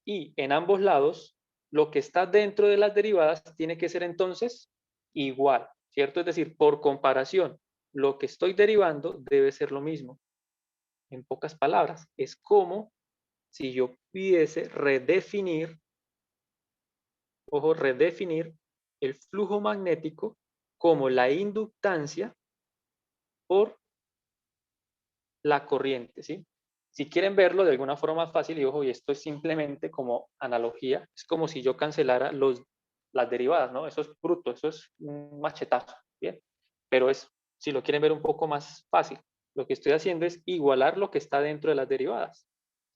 y en ambos lados, lo que está dentro de las derivadas tiene que ser entonces igual, ¿cierto? Es decir, por comparación, lo que estoy derivando debe ser lo mismo. En pocas palabras, es como si yo pudiese redefinir, ojo, redefinir el flujo magnético como la inductancia por la corriente, ¿sí? Si quieren verlo de alguna forma fácil, y ojo, y esto es simplemente como analogía, es como si yo cancelara las derivadas, ¿no? Eso es bruto, eso es un machetazo, ¿bien? Pero si lo quieren ver un poco más fácil, lo que estoy haciendo es igualar lo que está dentro de las derivadas,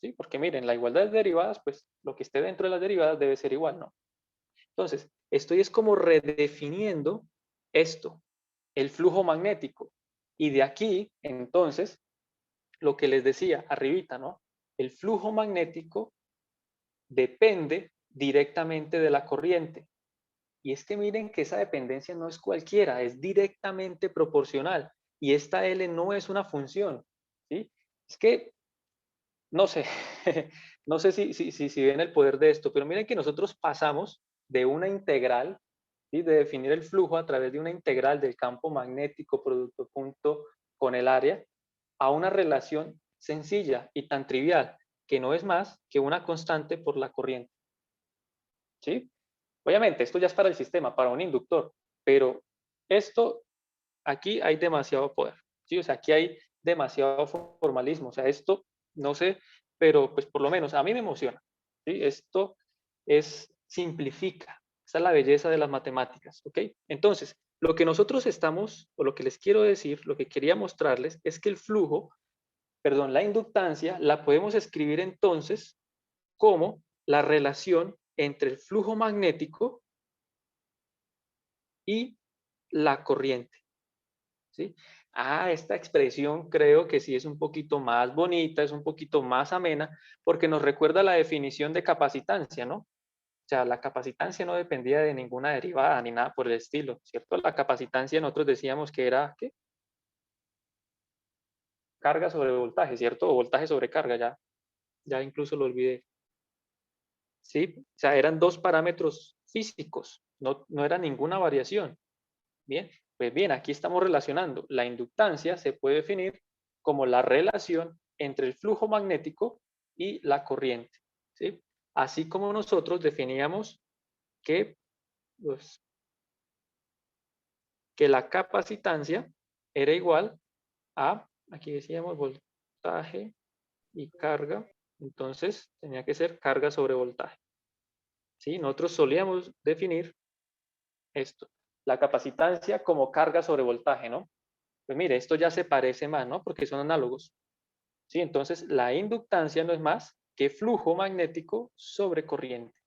¿sí? Porque miren, la igualdad de derivadas, pues lo que esté dentro de las derivadas debe ser igual, ¿no? Entonces, estoy es como redefiniendo esto, el flujo magnético. Y de aquí, entonces, lo que les decía arribita, ¿no? El flujo magnético depende directamente de la corriente. Y es que miren que esa dependencia no es cualquiera, es directamente proporcional. Y esta L no es una función, ¿sí? Es que, no sé, no sé si ven el poder de esto, pero miren que nosotros pasamos de una integral, ¿sí? De definir el flujo a través de una integral del campo magnético producto punto con el área, a una relación sencilla y tan trivial que no es más que una constante por la corriente. ¿Sí? Obviamente, esto ya es para el sistema, para un inductor, pero esto, aquí hay demasiado poder. ¿Sí? O sea, aquí hay demasiado formalismo. O sea, esto, no sé, pero pues por lo menos a mí me emociona. ¿Sí? Esto simplifica. Esa es la belleza de las matemáticas. ¿Ok? Entonces, lo que nosotros estamos, o lo que les quiero decir, lo que quería mostrarles, es que el flujo, perdón, la inductancia, la podemos escribir entonces como la relación entre el flujo magnético y la corriente. ¿Sí? Esta expresión creo que sí es un poquito más bonita, es un poquito más amena, porque nos recuerda la definición de capacitancia, ¿no? O sea, la capacitancia no dependía de ninguna derivada ni nada por el estilo, ¿cierto? La capacitancia nosotros decíamos que era, ¿qué? Carga sobre voltaje, ¿cierto? O voltaje sobre carga, ya incluso lo olvidé. ¿Sí? O sea, eran dos parámetros físicos, no era ninguna variación. Bien, pues bien, aquí estamos relacionando. La inductancia se puede definir como la relación entre el flujo magnético y la corriente. ¿Sí? Así como nosotros definíamos que, pues, que la capacitancia era igual a, aquí decíamos, voltaje y carga, entonces tenía que ser carga sobre voltaje. ¿Sí? Nosotros solíamos definir esto, la capacitancia como carga sobre voltaje, ¿no? Pues mire, esto ya se parece más, ¿no? Porque son análogos. ¿Sí? Entonces, la inductancia no es más que flujo magnético sobre corriente.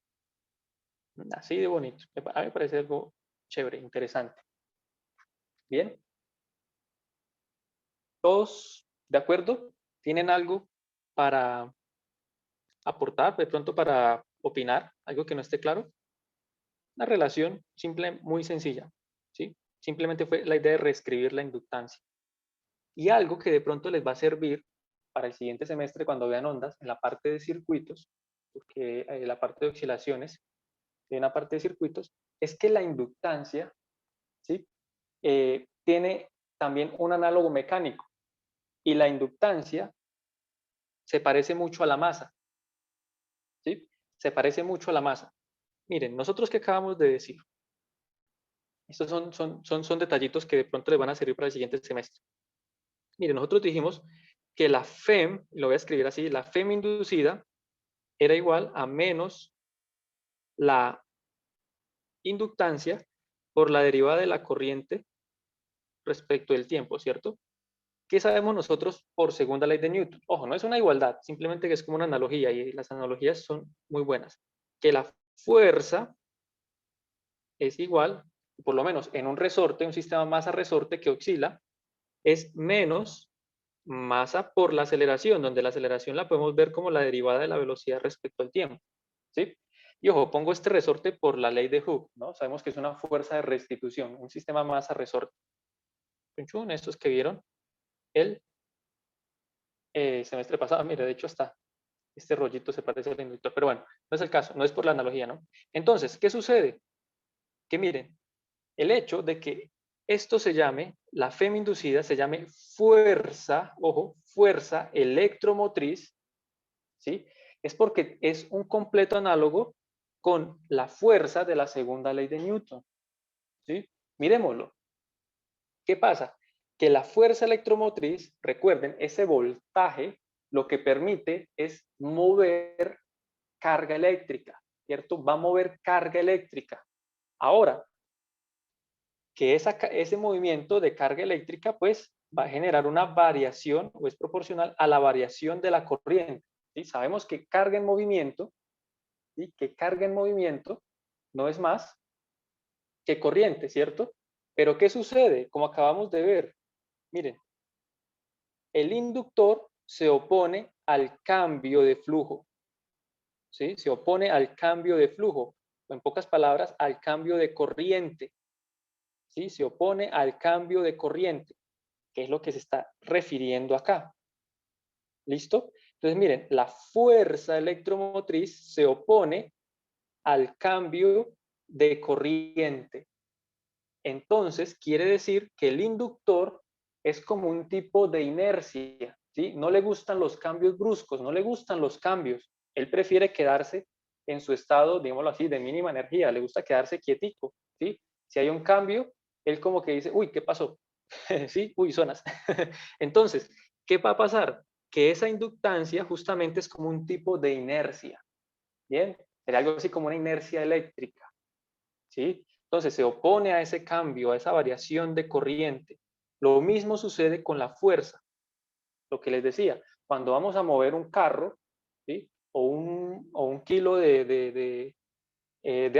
Así de bonito. A mí me parece algo chévere, interesante. Bien. ¿Todos de acuerdo? ¿Tienen algo para aportar, de pronto para opinar? ¿Algo que no esté claro? Una relación simple, muy sencilla. ¿Sí? Simplemente fue la idea de reescribir la inductancia. Y algo que de pronto les va a servir para el siguiente semestre cuando vean ondas en la parte de circuitos, porque la parte de oscilaciones, de una parte de circuitos, es que la inductancia, ¿sí? Tiene también un análogo mecánico y la inductancia se parece mucho a la masa, ¿sí? Se parece mucho a la masa. Miren, nosotros que acabamos de decir, estos son detallitos que de pronto les van a servir para el siguiente semestre. Miren, nosotros dijimos que la FEM, lo voy a escribir así, la FEM inducida era igual a menos la inductancia por la derivada de la corriente respecto del tiempo, ¿cierto? ¿Qué sabemos nosotros por segunda ley de Newton? Ojo, no es una igualdad, simplemente que es como una analogía y las analogías son muy buenas. Que la fuerza es igual, por lo menos en un resorte, un sistema masa-resorte que oscila, es menos masa por la aceleración, donde la aceleración la podemos ver como la derivada de la velocidad respecto al tiempo. ¿Sí? Y ojo, pongo este resorte por la ley de Hooke, ¿no? Sabemos que es una fuerza de restitución, un sistema masa-resorte. Estos que vieron el semestre pasado, mire, de hecho hasta este rollito se parece al inductor, pero bueno, no es el caso, no es por la analogía, ¿no? Entonces, ¿qué sucede? Que miren, el hecho de que esto se llame, la FEM inducida se llame fuerza, ojo, fuerza electromotriz, ¿sí? Es porque es un completo análogo con la fuerza de la segunda ley de Newton, ¿sí? Miremoslo. ¿Qué pasa? Que la fuerza electromotriz, recuerden, ese voltaje lo que permite es mover carga eléctrica, ¿cierto? Va a mover carga eléctrica. Ahora, que ese movimiento de carga eléctrica pues va a generar una variación o es proporcional a la variación de la corriente. ¿Sí? Sabemos que carga en movimiento, ¿sí? Que carga en movimiento no es más que corriente, ¿cierto? Pero ¿qué sucede? Como acabamos de ver, miren, el inductor se opone al cambio de flujo, ¿sí? Se opone al cambio de flujo, o en pocas palabras, al cambio de corriente. ¿Sí? Se opone al cambio de corriente, que es lo que se está refiriendo acá. ¿Listo? Entonces, miren, la fuerza electromotriz se opone al cambio de corriente. Entonces, quiere decir que el inductor es como un tipo de inercia, ¿sí? No le gustan los cambios bruscos, no le gustan los cambios. Él prefiere quedarse en su estado, digámoslo así, de mínima energía, le gusta quedarse quietico, ¿sí? Si hay un cambio, él como que dice, uy, ¿qué pasó? ¿Sí? Uy, zonas. Entonces, ¿qué va a pasar? Que esa inductancia justamente es como un tipo de inercia, ¿bien? Sería algo así como una inercia eléctrica, ¿sí? Entonces se opone a ese cambio, a esa variación de corriente. Lo mismo sucede con la fuerza. Lo que les decía, cuando vamos a mover un carro, ¿sí? o un kilo de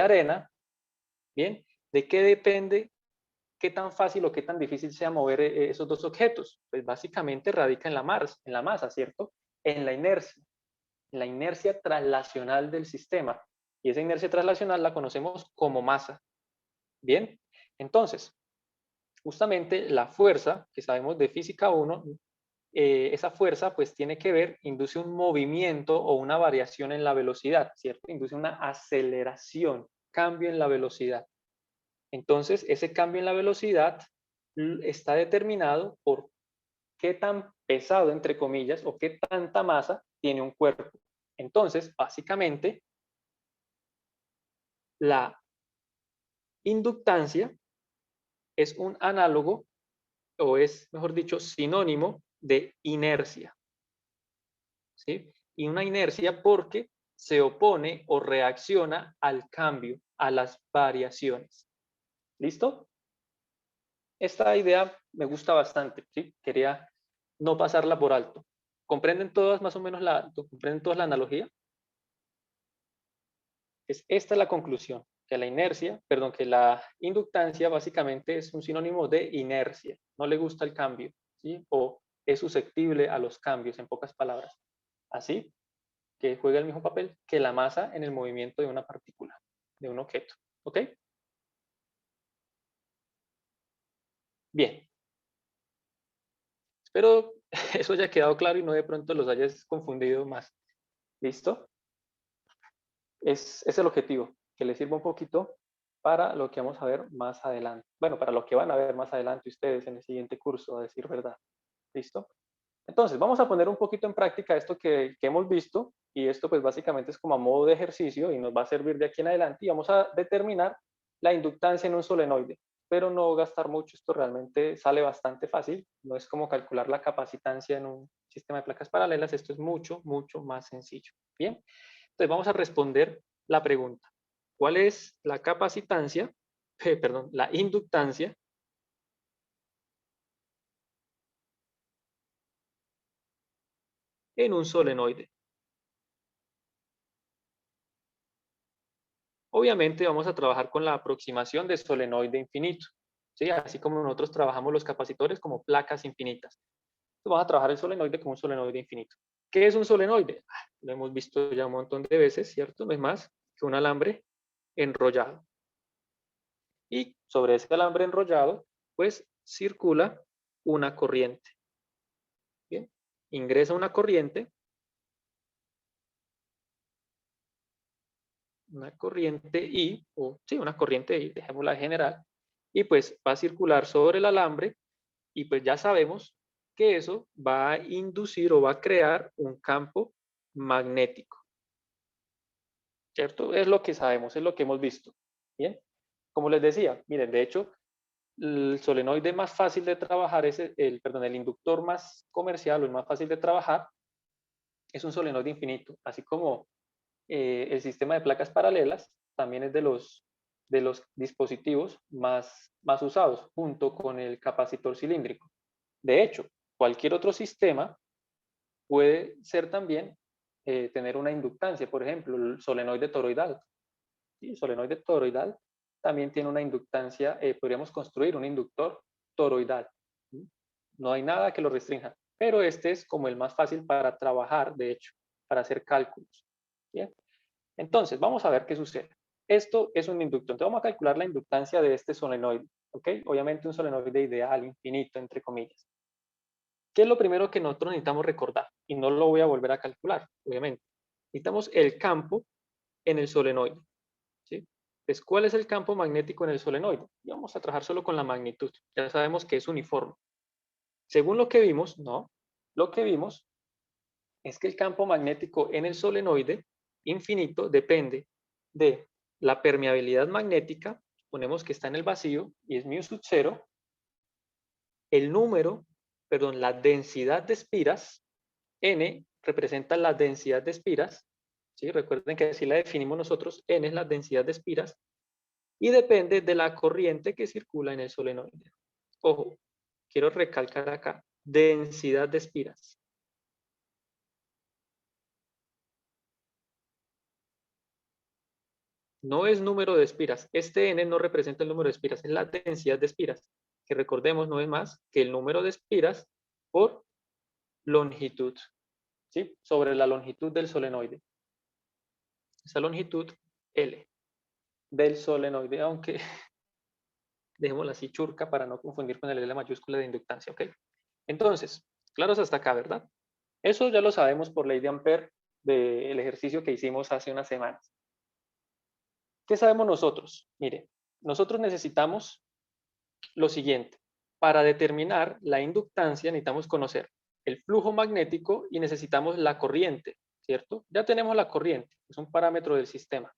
arena, ¿bien? ¿De qué depende qué tan fácil o qué tan difícil sea mover esos dos objetos? Pues básicamente radica en la masa, ¿cierto? En la inercia traslacional del sistema. Y esa inercia traslacional la conocemos como masa. Bien, entonces, justamente la fuerza, que sabemos de física 1, esa fuerza pues tiene que ver, induce un movimiento o una variación en la velocidad, ¿cierto? Induce una aceleración, cambio en la velocidad. Entonces, ese cambio en la velocidad está determinado por qué tan pesado, entre comillas, o qué tanta masa tiene un cuerpo. Entonces, básicamente, la inductancia es un análogo, o es, mejor dicho, sinónimo de inercia. ¿Sí? Y una inercia porque se opone o reacciona al cambio, a las variaciones. ¿Listo? Esta idea me gusta bastante, ¿sí? Quería no pasarla por alto. ¿Comprenden todas más o menos comprenden todas la analogía? Esta es la conclusión, que la inercia, perdón, que la inductancia básicamente es un sinónimo de inercia. No le gusta el cambio, ¿sí? O es susceptible a los cambios, en pocas palabras. Así que juega el mismo papel que la masa en el movimiento de una partícula, de un objeto. ¿Ok? Bien. Espero eso haya quedado claro y no de pronto los hayas confundido más. ¿Listo? Es el objetivo, que les sirva un poquito para lo que vamos a ver más adelante. Bueno, para lo que van a ver más adelante ustedes en el siguiente curso, a decir verdad. ¿Listo? Entonces, vamos a poner un poquito en práctica esto que hemos visto, y esto pues básicamente es como a modo de ejercicio y nos va a servir de aquí en adelante, y vamos a determinar la inductancia en un solenoide. Pero no gastar mucho, esto realmente sale bastante fácil, no es como calcular la capacitancia en un sistema de placas paralelas, esto es mucho, mucho más sencillo. Bien, entonces vamos a responder la pregunta. ¿Cuál es la capacitancia, perdón, la inductancia en un solenoide? Obviamente vamos a trabajar con la aproximación de solenoide infinito, ¿sí? Así como nosotros trabajamos los capacitores como placas infinitas. Entonces vamos a trabajar el solenoide como un solenoide infinito. ¿Qué es un solenoide? Lo hemos visto ya un montón de veces, ¿cierto? No es más que un alambre enrollado. Y sobre ese alambre enrollado, pues circula una corriente. Bien, ingresa una corriente I, o sí, una corriente I, dejémosla general, y pues va a circular sobre el alambre, y pues ya sabemos que eso va a inducir o va a crear un campo magnético. ¿Cierto? Es lo que sabemos, es lo que hemos visto. Bien, como les decía, miren, de hecho, el solenoide más fácil de trabajar es el inductor más comercial o el más fácil de trabajar es un solenoide infinito, así como el sistema de placas paralelas también es de los dispositivos más usados, junto con el capacitor cilíndrico. De hecho, cualquier otro sistema puede ser también tener una inductancia, por ejemplo, el solenoide toroidal. ¿Sí? El solenoide toroidal también tiene una inductancia, podríamos construir un inductor toroidal. ¿Sí? No hay nada que lo restrinja, pero este es como el más fácil para trabajar, de hecho, para hacer cálculos. ¿Bien? Entonces, vamos a ver qué sucede. Esto es un inductor. Entonces, vamos a calcular la inductancia de este solenoide. ¿Ok? Obviamente un solenoide ideal, infinito, entre comillas. ¿Qué es lo primero que nosotros necesitamos recordar? Y no lo voy a volver a calcular, obviamente. Necesitamos el campo en el solenoide. ¿Sí? Entonces, ¿cuál es el campo magnético en el solenoide? Y vamos a trabajar solo con la magnitud. Ya sabemos que es uniforme. Según lo que vimos, no. Lo que vimos es que el campo magnético en el solenoide infinito depende de la permeabilidad magnética, ponemos que está en el vacío y es μ sub 0, la densidad de espiras, N representa la densidad de espiras, ¿sí? Recuerden que así la definimos nosotros, N es la densidad de espiras, y depende de la corriente que circula en el solenoide. Ojo, quiero recalcar acá, densidad de espiras. No es número de espiras. Este N no representa el número de espiras, es la densidad de espiras, que recordemos no es más que el número de espiras por longitud, ¿sí? Sobre la longitud del solenoide. Esa longitud L del solenoide, aunque dejémosla así churca para no confundir con el L mayúscula de inductancia, ¿ok? Entonces, claros hasta acá, ¿verdad? Eso ya lo sabemos por ley de Ampère del ejercicio que hicimos hace unas semanas. ¿Qué sabemos nosotros? Mire, nosotros necesitamos lo siguiente. Para determinar la inductancia necesitamos conocer el flujo magnético y necesitamos la corriente, ¿cierto? Ya tenemos la corriente, es un parámetro del sistema.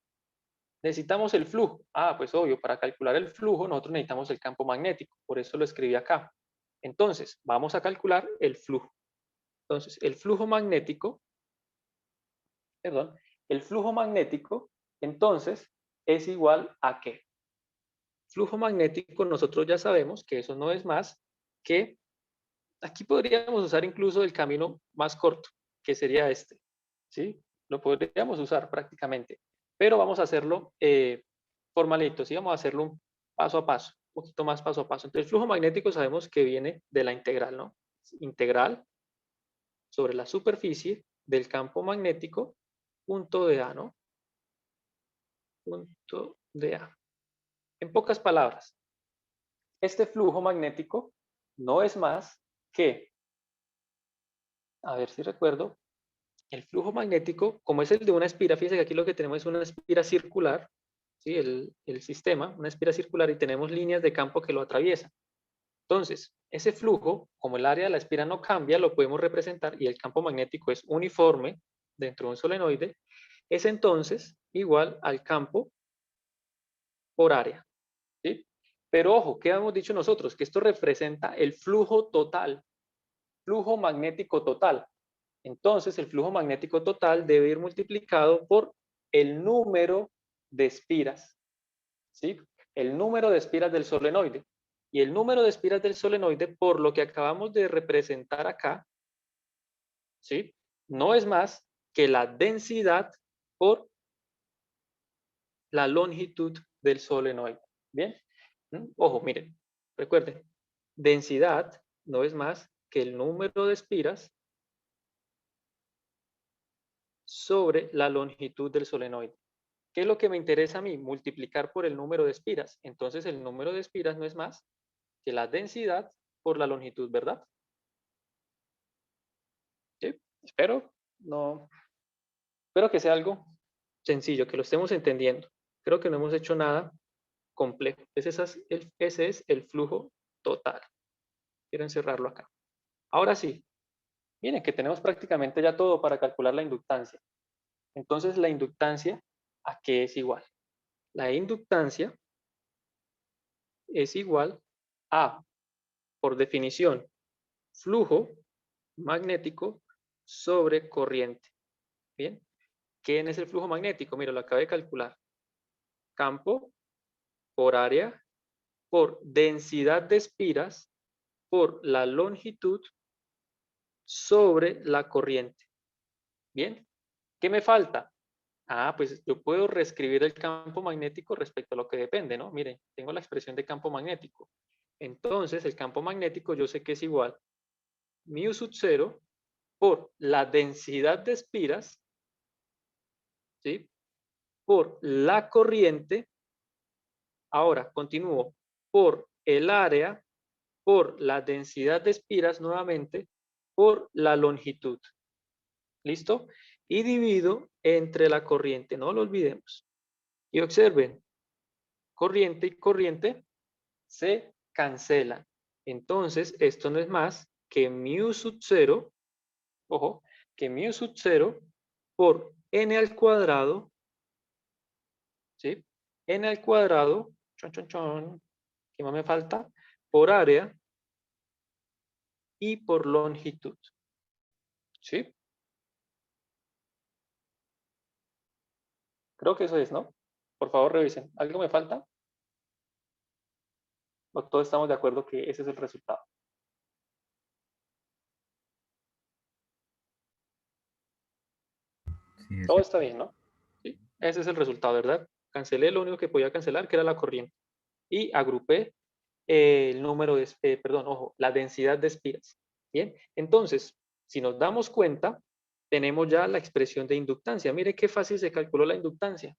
Necesitamos el flujo. Ah, pues obvio, para calcular el flujo nosotros necesitamos el campo magnético, por eso lo escribí acá. Entonces, vamos a calcular el flujo. Entonces, el flujo magnético, entonces, es igual a ¿qué? Flujo magnético, nosotros ya sabemos que eso no es más que, aquí podríamos usar incluso el camino más corto, que sería este, ¿sí? Lo podríamos usar prácticamente, pero vamos a hacerlo formalito, ¿sí? Vamos a hacerlo un paso a paso, un poquito más paso a paso. Entonces, el flujo magnético sabemos que viene de la integral, ¿no? Integral sobre la superficie del campo magnético, punto de A, ¿no? Punto de A. En pocas palabras, este flujo magnético no es más que, a ver si recuerdo, el flujo magnético, como es el de una espira, fíjense que aquí lo que tenemos es una espira circular, ¿sí? El sistema, una espira circular y tenemos líneas de campo que lo atraviesan. Entonces, ese flujo, como el área de la espira no cambia, lo podemos representar y el campo magnético es uniforme dentro de un solenoide, es entonces igual al campo por área, ¿sí? Pero ojo, ¿qué hemos dicho nosotros? Que esto representa el flujo total, flujo magnético total. Entonces, el flujo magnético total debe ir multiplicado por el número de espiras, ¿sí? El número de espiras del solenoide. Y el número de espiras del solenoide, por lo que acabamos de representar acá, ¿sí? No es más que la densidad por la longitud del solenoide. ¿Bien? Ojo, miren, recuerden, densidad no es más que el número de espiras sobre la longitud del solenoide. ¿Qué es lo que me interesa a mí? Multiplicar por el número de espiras. Entonces el número de espiras no es más que la densidad por la longitud, ¿verdad? ¿Sí? Espero que sea algo sencillo, que lo estemos entendiendo. Creo que no hemos hecho nada complejo. Ese es el flujo total. Quiero encerrarlo acá. Ahora sí, miren que tenemos prácticamente ya todo para calcular la inductancia. Entonces la inductancia, ¿a qué es igual? La inductancia es igual a, por definición, flujo magnético sobre corriente. ¿Bien? ¿Quién es el flujo magnético? Mira, lo acabé de calcular. Campo por área por densidad de espiras por la longitud sobre la corriente. ¿Bien? ¿Qué me falta? Ah, pues yo puedo reescribir el campo magnético respecto a lo que depende, ¿no? Miren, tengo la expresión de campo magnético. Entonces, el campo magnético yo sé que es igual mu sub 0 por la densidad de espiras, ¿sí? Por la corriente. Ahora, continúo. Por el área, por la densidad de espiras nuevamente, por la longitud. ¿Listo? Y divido entre la corriente, no lo olvidemos. Y observen, corriente y corriente se cancelan. Entonces, esto no es más que mu sub 0, ojo, que mu sub 0 por n al cuadrado, ¿sí? N al cuadrado, ¿qué más me falta? Por área y por longitud, ¿sí? Creo que eso es, ¿no? Por favor, revisen. ¿Algo me falta? ¿O todos estamos de acuerdo que ese es el resultado? Sí, Todo está bien, ¿no? ¿Sí? Ese es el resultado, ¿verdad? Cancelé lo único que podía cancelar, que era la corriente. Y agrupé el número de, perdón, ojo, la densidad de espiras. Bien, entonces, si nos damos cuenta, tenemos ya la expresión de inductancia. Mire qué fácil se calculó la inductancia.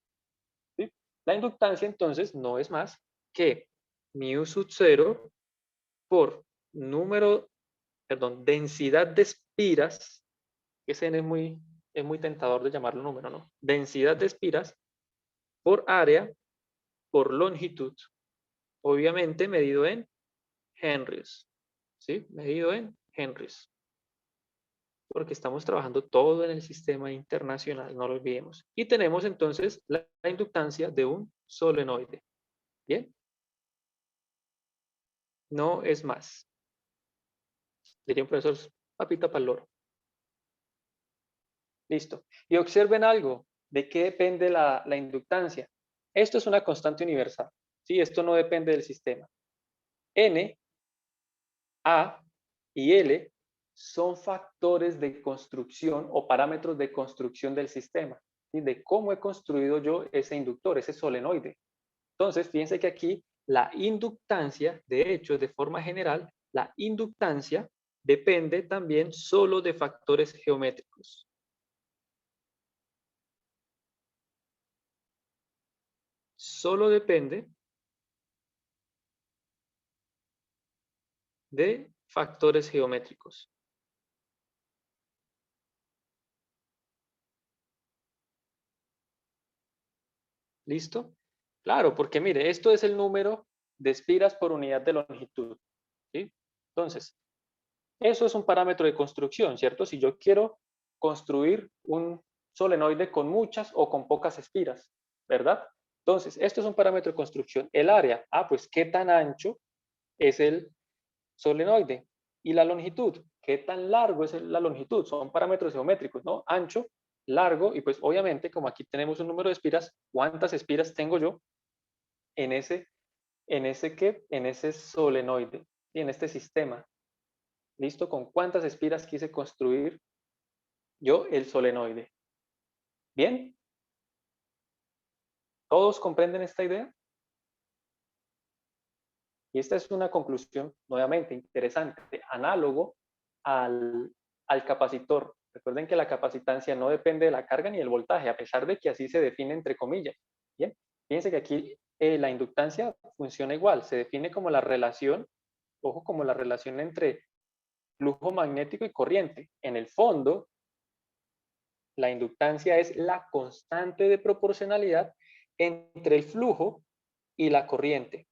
¿Sí? La inductancia, entonces, no es más que mu sub 0 por número, perdón, densidad de espiras, que ese es muy tentador de llamarlo número, ¿no? Densidad de espiras por área por longitud, obviamente medido en henries, ¿sí? Medido en henries, porque estamos trabajando todo en el sistema internacional, no lo olvidemos. Y tenemos entonces la inductancia de un solenoide, ¿bien? No es más. Diría un profesor, papita para el loro. Listo. Y observen algo, ¿de qué depende la inductancia? Esto es una constante universal, ¿sí? Esto no depende del sistema. N, A y L son factores de construcción o parámetros de construcción del sistema, ¿sí? De cómo he construido yo ese inductor, ese solenoide. Entonces, fíjense que aquí la inductancia, de hecho, de forma general, la inductancia depende también solo de factores geométricos. Solo depende de factores geométricos. ¿Listo? Claro, porque mire, esto es el número de espiras por unidad de longitud, ¿sí? Entonces, eso es un parámetro de construcción, ¿cierto? Si yo quiero construir un solenoide con muchas o con pocas espiras, ¿verdad? Entonces, esto es un parámetro de construcción. El área, pues, ¿qué tan ancho es el solenoide? Y la longitud, ¿qué tan largo es la longitud? Son parámetros geométricos, ¿no? Ancho, largo, y pues obviamente, como aquí tenemos un número de espiras, ¿cuántas espiras tengo yo en ese solenoide y en este sistema? ¿Listo? ¿Con cuántas espiras quise construir yo el solenoide? ¿Bien? ¿Todos comprenden esta idea? Y esta es una conclusión nuevamente interesante, análogo al capacitor. Recuerden que la capacitancia no depende de la carga ni del voltaje, a pesar de que así se define entre comillas. Bien, fíjense que aquí la inductancia funciona igual, se define como la relación, ojo, como la relación entre flujo magnético y corriente. En el fondo, la inductancia es la constante de proporcionalidad entre el flujo y la corriente.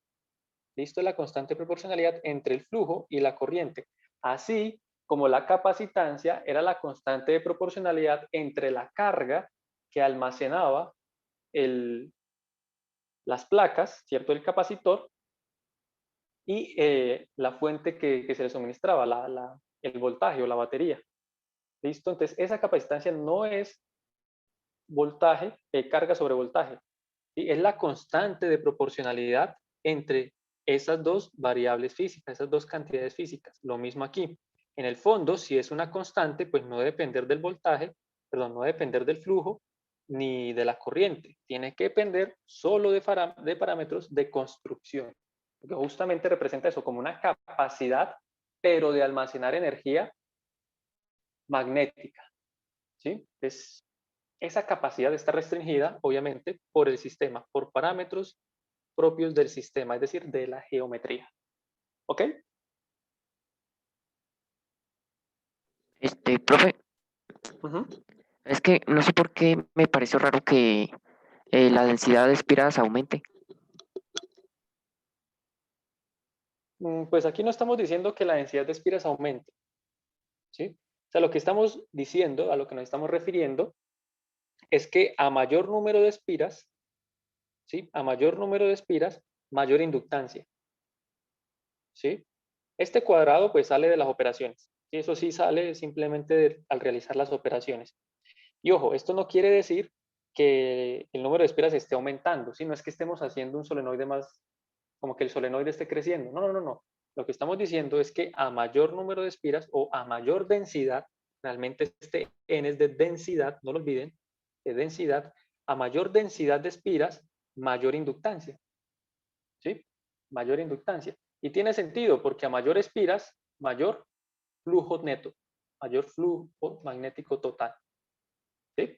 ¿Listo? La constante de proporcionalidad entre el flujo y la corriente. Así como la capacitancia era la constante de proporcionalidad entre la carga que almacenaba las placas, ¿cierto? El capacitor y la fuente que se le suministraba, el voltaje o la batería. ¿Listo? Entonces, esa capacitancia no es voltaje, carga sobre voltaje. ¿Sí? Es la constante de proporcionalidad entre esas dos variables físicas, esas dos cantidades físicas. Lo mismo aquí. En el fondo, si es una constante, pues no debe depender del voltaje, perdón, no debe depender del flujo ni de la corriente. Tiene que depender solo de parámetros de construcción. Porque justamente representa eso como una capacidad, pero de almacenar energía magnética. ¿Sí? Esa capacidad está restringida, obviamente, por el sistema, por parámetros propios del sistema, es decir, de la geometría. ¿Ok? Profe, Ujú. es que no sé por qué me pareció raro que la densidad de espiras aumente. Pues aquí no estamos diciendo que la densidad de espiras aumente. ¿Sí? O sea, lo que estamos diciendo, a lo que nos estamos refiriendo, es que a mayor número de espiras, ¿sí? A mayor número de espiras, mayor inductancia. ¿Sí? Este cuadrado pues sale de las operaciones. ¿Sí? Eso sí sale simplemente al realizar las operaciones. Y ojo, esto no quiere decir que el número de espiras esté aumentando, ¿sí? No es que estemos haciendo un solenoide más, como que el solenoide esté creciendo. No, no, no, no. Lo que estamos diciendo es que a mayor número de espiras o a mayor densidad, realmente este N es de densidad, no lo olviden, de densidad, a mayor densidad de espiras, mayor inductancia. ¿Sí? Mayor inductancia. Y tiene sentido porque a mayor espiras, mayor flujo neto, mayor flujo magnético total. ¿Sí?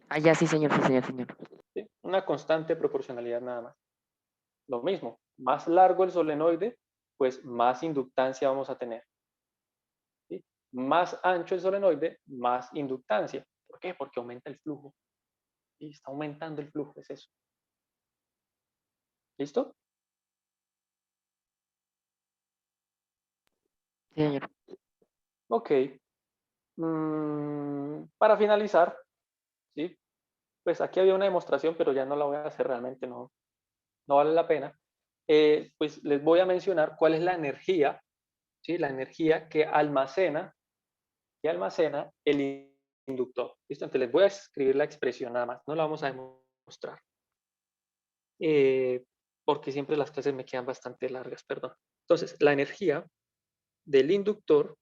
Ah, ya, sí, señor, sí, señor, señor. ¿Sí? Una constante proporcionalidad nada más. Lo mismo, más largo el solenoide, pues más inductancia vamos a tener. ¿Sí? Más ancho el solenoide, más inductancia. ¿Por qué? Porque aumenta el flujo. ¿Sí? Está aumentando el flujo, es eso. ¿Listo? Sí, señor. Ok. Para finalizar, ¿sí? Pues aquí había una demostración, pero ya no la voy a hacer realmente, no vale la pena. Pues les voy a mencionar cuál es la energía, ¿sí? La energía que almacena el inductor. ¿Listo? Entonces les voy a escribir la expresión nada más, no la vamos a demostrar. Porque siempre las clases me quedan bastante largas, perdón. Entonces, la energía del inductor,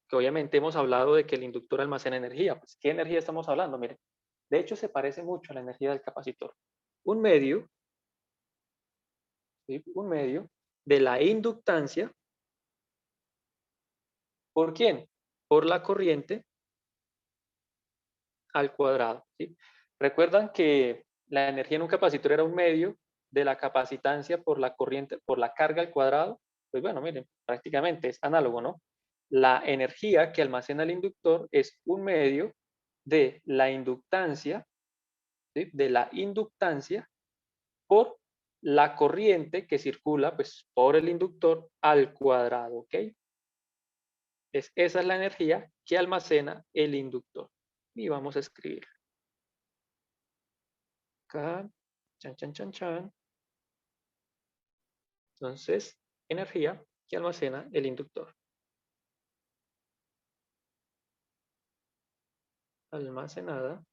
que obviamente hemos hablado de que el inductor almacena energía. Pues, ¿qué energía estamos hablando? Miren, de hecho se parece mucho a la energía del capacitor. Un medio, ¿sí? Un medio de la inductancia. ¿Por quién? Por la corriente al cuadrado. ¿Sí? Recuerdan que la energía en un capacitor era un medio de la capacitancia por la corriente, por la carga al cuadrado. Pues bueno, miren, prácticamente es análogo, ¿no? La energía que almacena el inductor es un medio de la inductancia, ¿sí? De la inductancia por la corriente que circula pues, por el inductor al cuadrado, ¿ok? Esa es la energía que almacena el inductor. Y vamos a escribir. Acá, chan, chan, chan, chan. Entonces, energía que almacena el inductor. Almacenada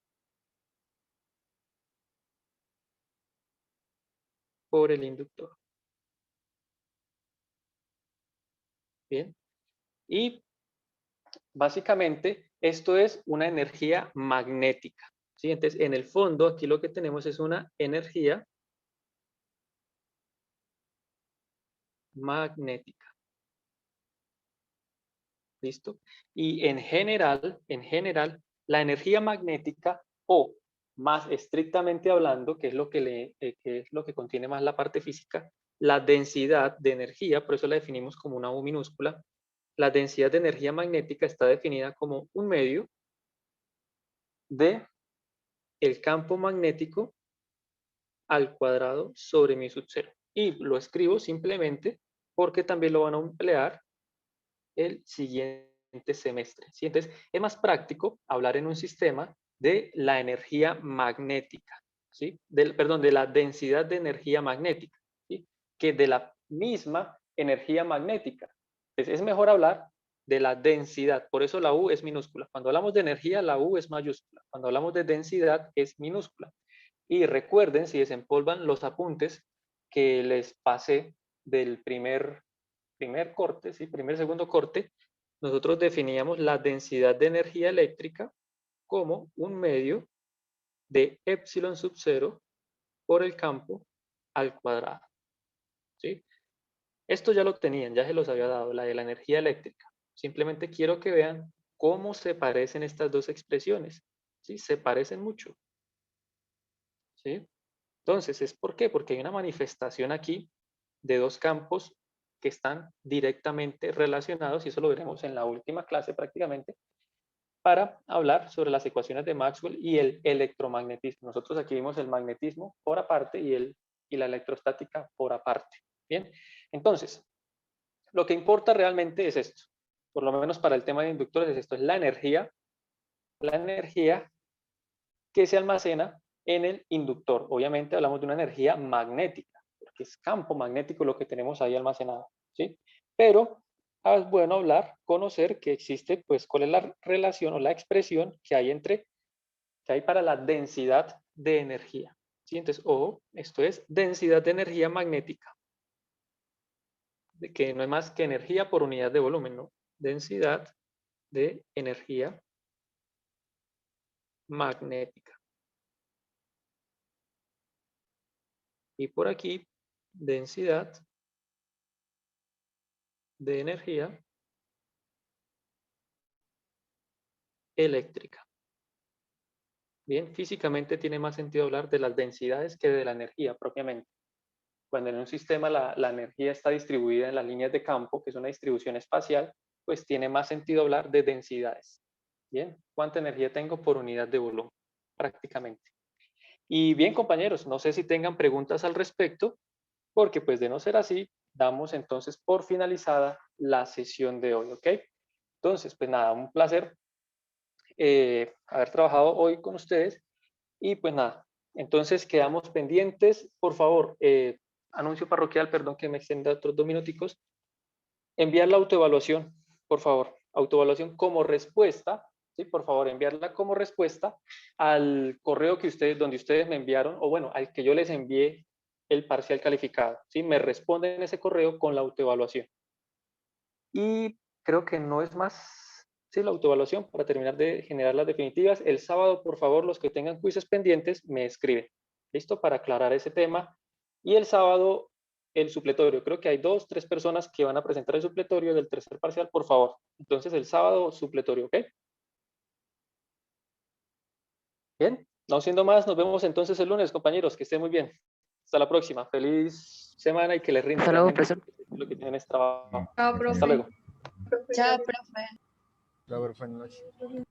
por el inductor. Bien. Y básicamente esto es una energía magnética. ¿Sí? Entonces, en el fondo, aquí lo que tenemos es una energía magnética. ¿Listo? Y en general, la energía magnética, o más estrictamente hablando, que es lo que contiene más la parte física, la densidad de energía, por eso la definimos como una U minúscula, la densidad de energía magnética está definida como un medio de el campo magnético al cuadrado sobre mi sub 0. Y lo escribo simplemente porque también lo van a emplear el siguiente semestre. ¿Sí? Entonces, es más práctico hablar en un sistema de la energía magnética, ¿sí? De la densidad de energía magnética, ¿sí? Que de la misma energía magnética. Entonces, es mejor hablar de la densidad, por eso la U es minúscula. Cuando hablamos de energía, la U es mayúscula. Cuando hablamos de densidad, es minúscula. Y recuerden, si desempolvan los apuntes que les pasé del primer corte, ¿sí? Segundo corte, nosotros definíamos la densidad de energía eléctrica como un medio de epsilon sub 0 por el campo al cuadrado, ¿sí? Esto ya lo tenían, ya se los había dado, la de la energía eléctrica. Simplemente quiero que vean cómo se parecen estas dos expresiones, ¿sí? Se parecen mucho, ¿sí? Entonces, ¿por qué? Porque hay una manifestación aquí de dos campos que están directamente relacionados, y eso lo veremos en la última clase prácticamente, para hablar sobre las ecuaciones de Maxwell y el electromagnetismo. Nosotros aquí vimos el magnetismo por aparte y la electrostática por aparte. Bien, entonces, lo que importa realmente es esto, por lo menos para el tema de inductores es esto, es la energía que se almacena en el inductor. Obviamente hablamos de una energía magnética, porque es campo magnético lo que tenemos ahí almacenado, ¿sí? Pero es bueno conocer que existe, pues, cuál es la relación o la expresión que hay para la densidad de energía, ¿sí? Entonces, ojo, esto es densidad de energía magnética, que no es más que energía por unidad de volumen, ¿no? Densidad de energía magnética. Y por aquí, densidad de energía eléctrica. Bien, físicamente tiene más sentido hablar de las densidades que de la energía propiamente. Cuando en un sistema la energía está distribuida en las líneas de campo, que es una distribución espacial, pues tiene más sentido hablar de densidades. Bien, ¿cuánta energía tengo por unidad de volumen? Prácticamente. Y bien, compañeros, no sé si tengan preguntas al respecto, porque pues de no ser así, damos entonces por finalizada la sesión de hoy, ¿ok? Entonces, pues nada, un placer haber trabajado hoy con ustedes y pues nada, entonces quedamos pendientes. Por favor, anuncio parroquial, perdón que me extienda otros 2 minuticos, enviar la autoevaluación, por favor, autoevaluación como respuesta, ¿sí? Por favor, enviarla como respuesta al correo donde ustedes me enviaron, o bueno, al que yo les envié el parcial calificado, ¿sí? Me responden ese correo con la autoevaluación. Y creo que no es más, sí, la autoevaluación para terminar de generar las definitivas. El sábado, por favor, los que tengan quizzes pendientes, me escriben. ¿Listo? Para aclarar ese tema. Y el sábado, el supletorio. Creo que hay 2, 3 personas que van a presentar el supletorio del tercer parcial, por favor. Entonces, el sábado, supletorio, ¿ok? Bien, no siendo más, nos vemos entonces el lunes, compañeros. Que estén muy bien. Hasta la próxima. Feliz semana y que les rinda. Hasta luego, Realmente profesor. lo que tienen es trabajo. Chao, profe. Hasta luego. Chao, profe. Chao, profe. Buenas noches.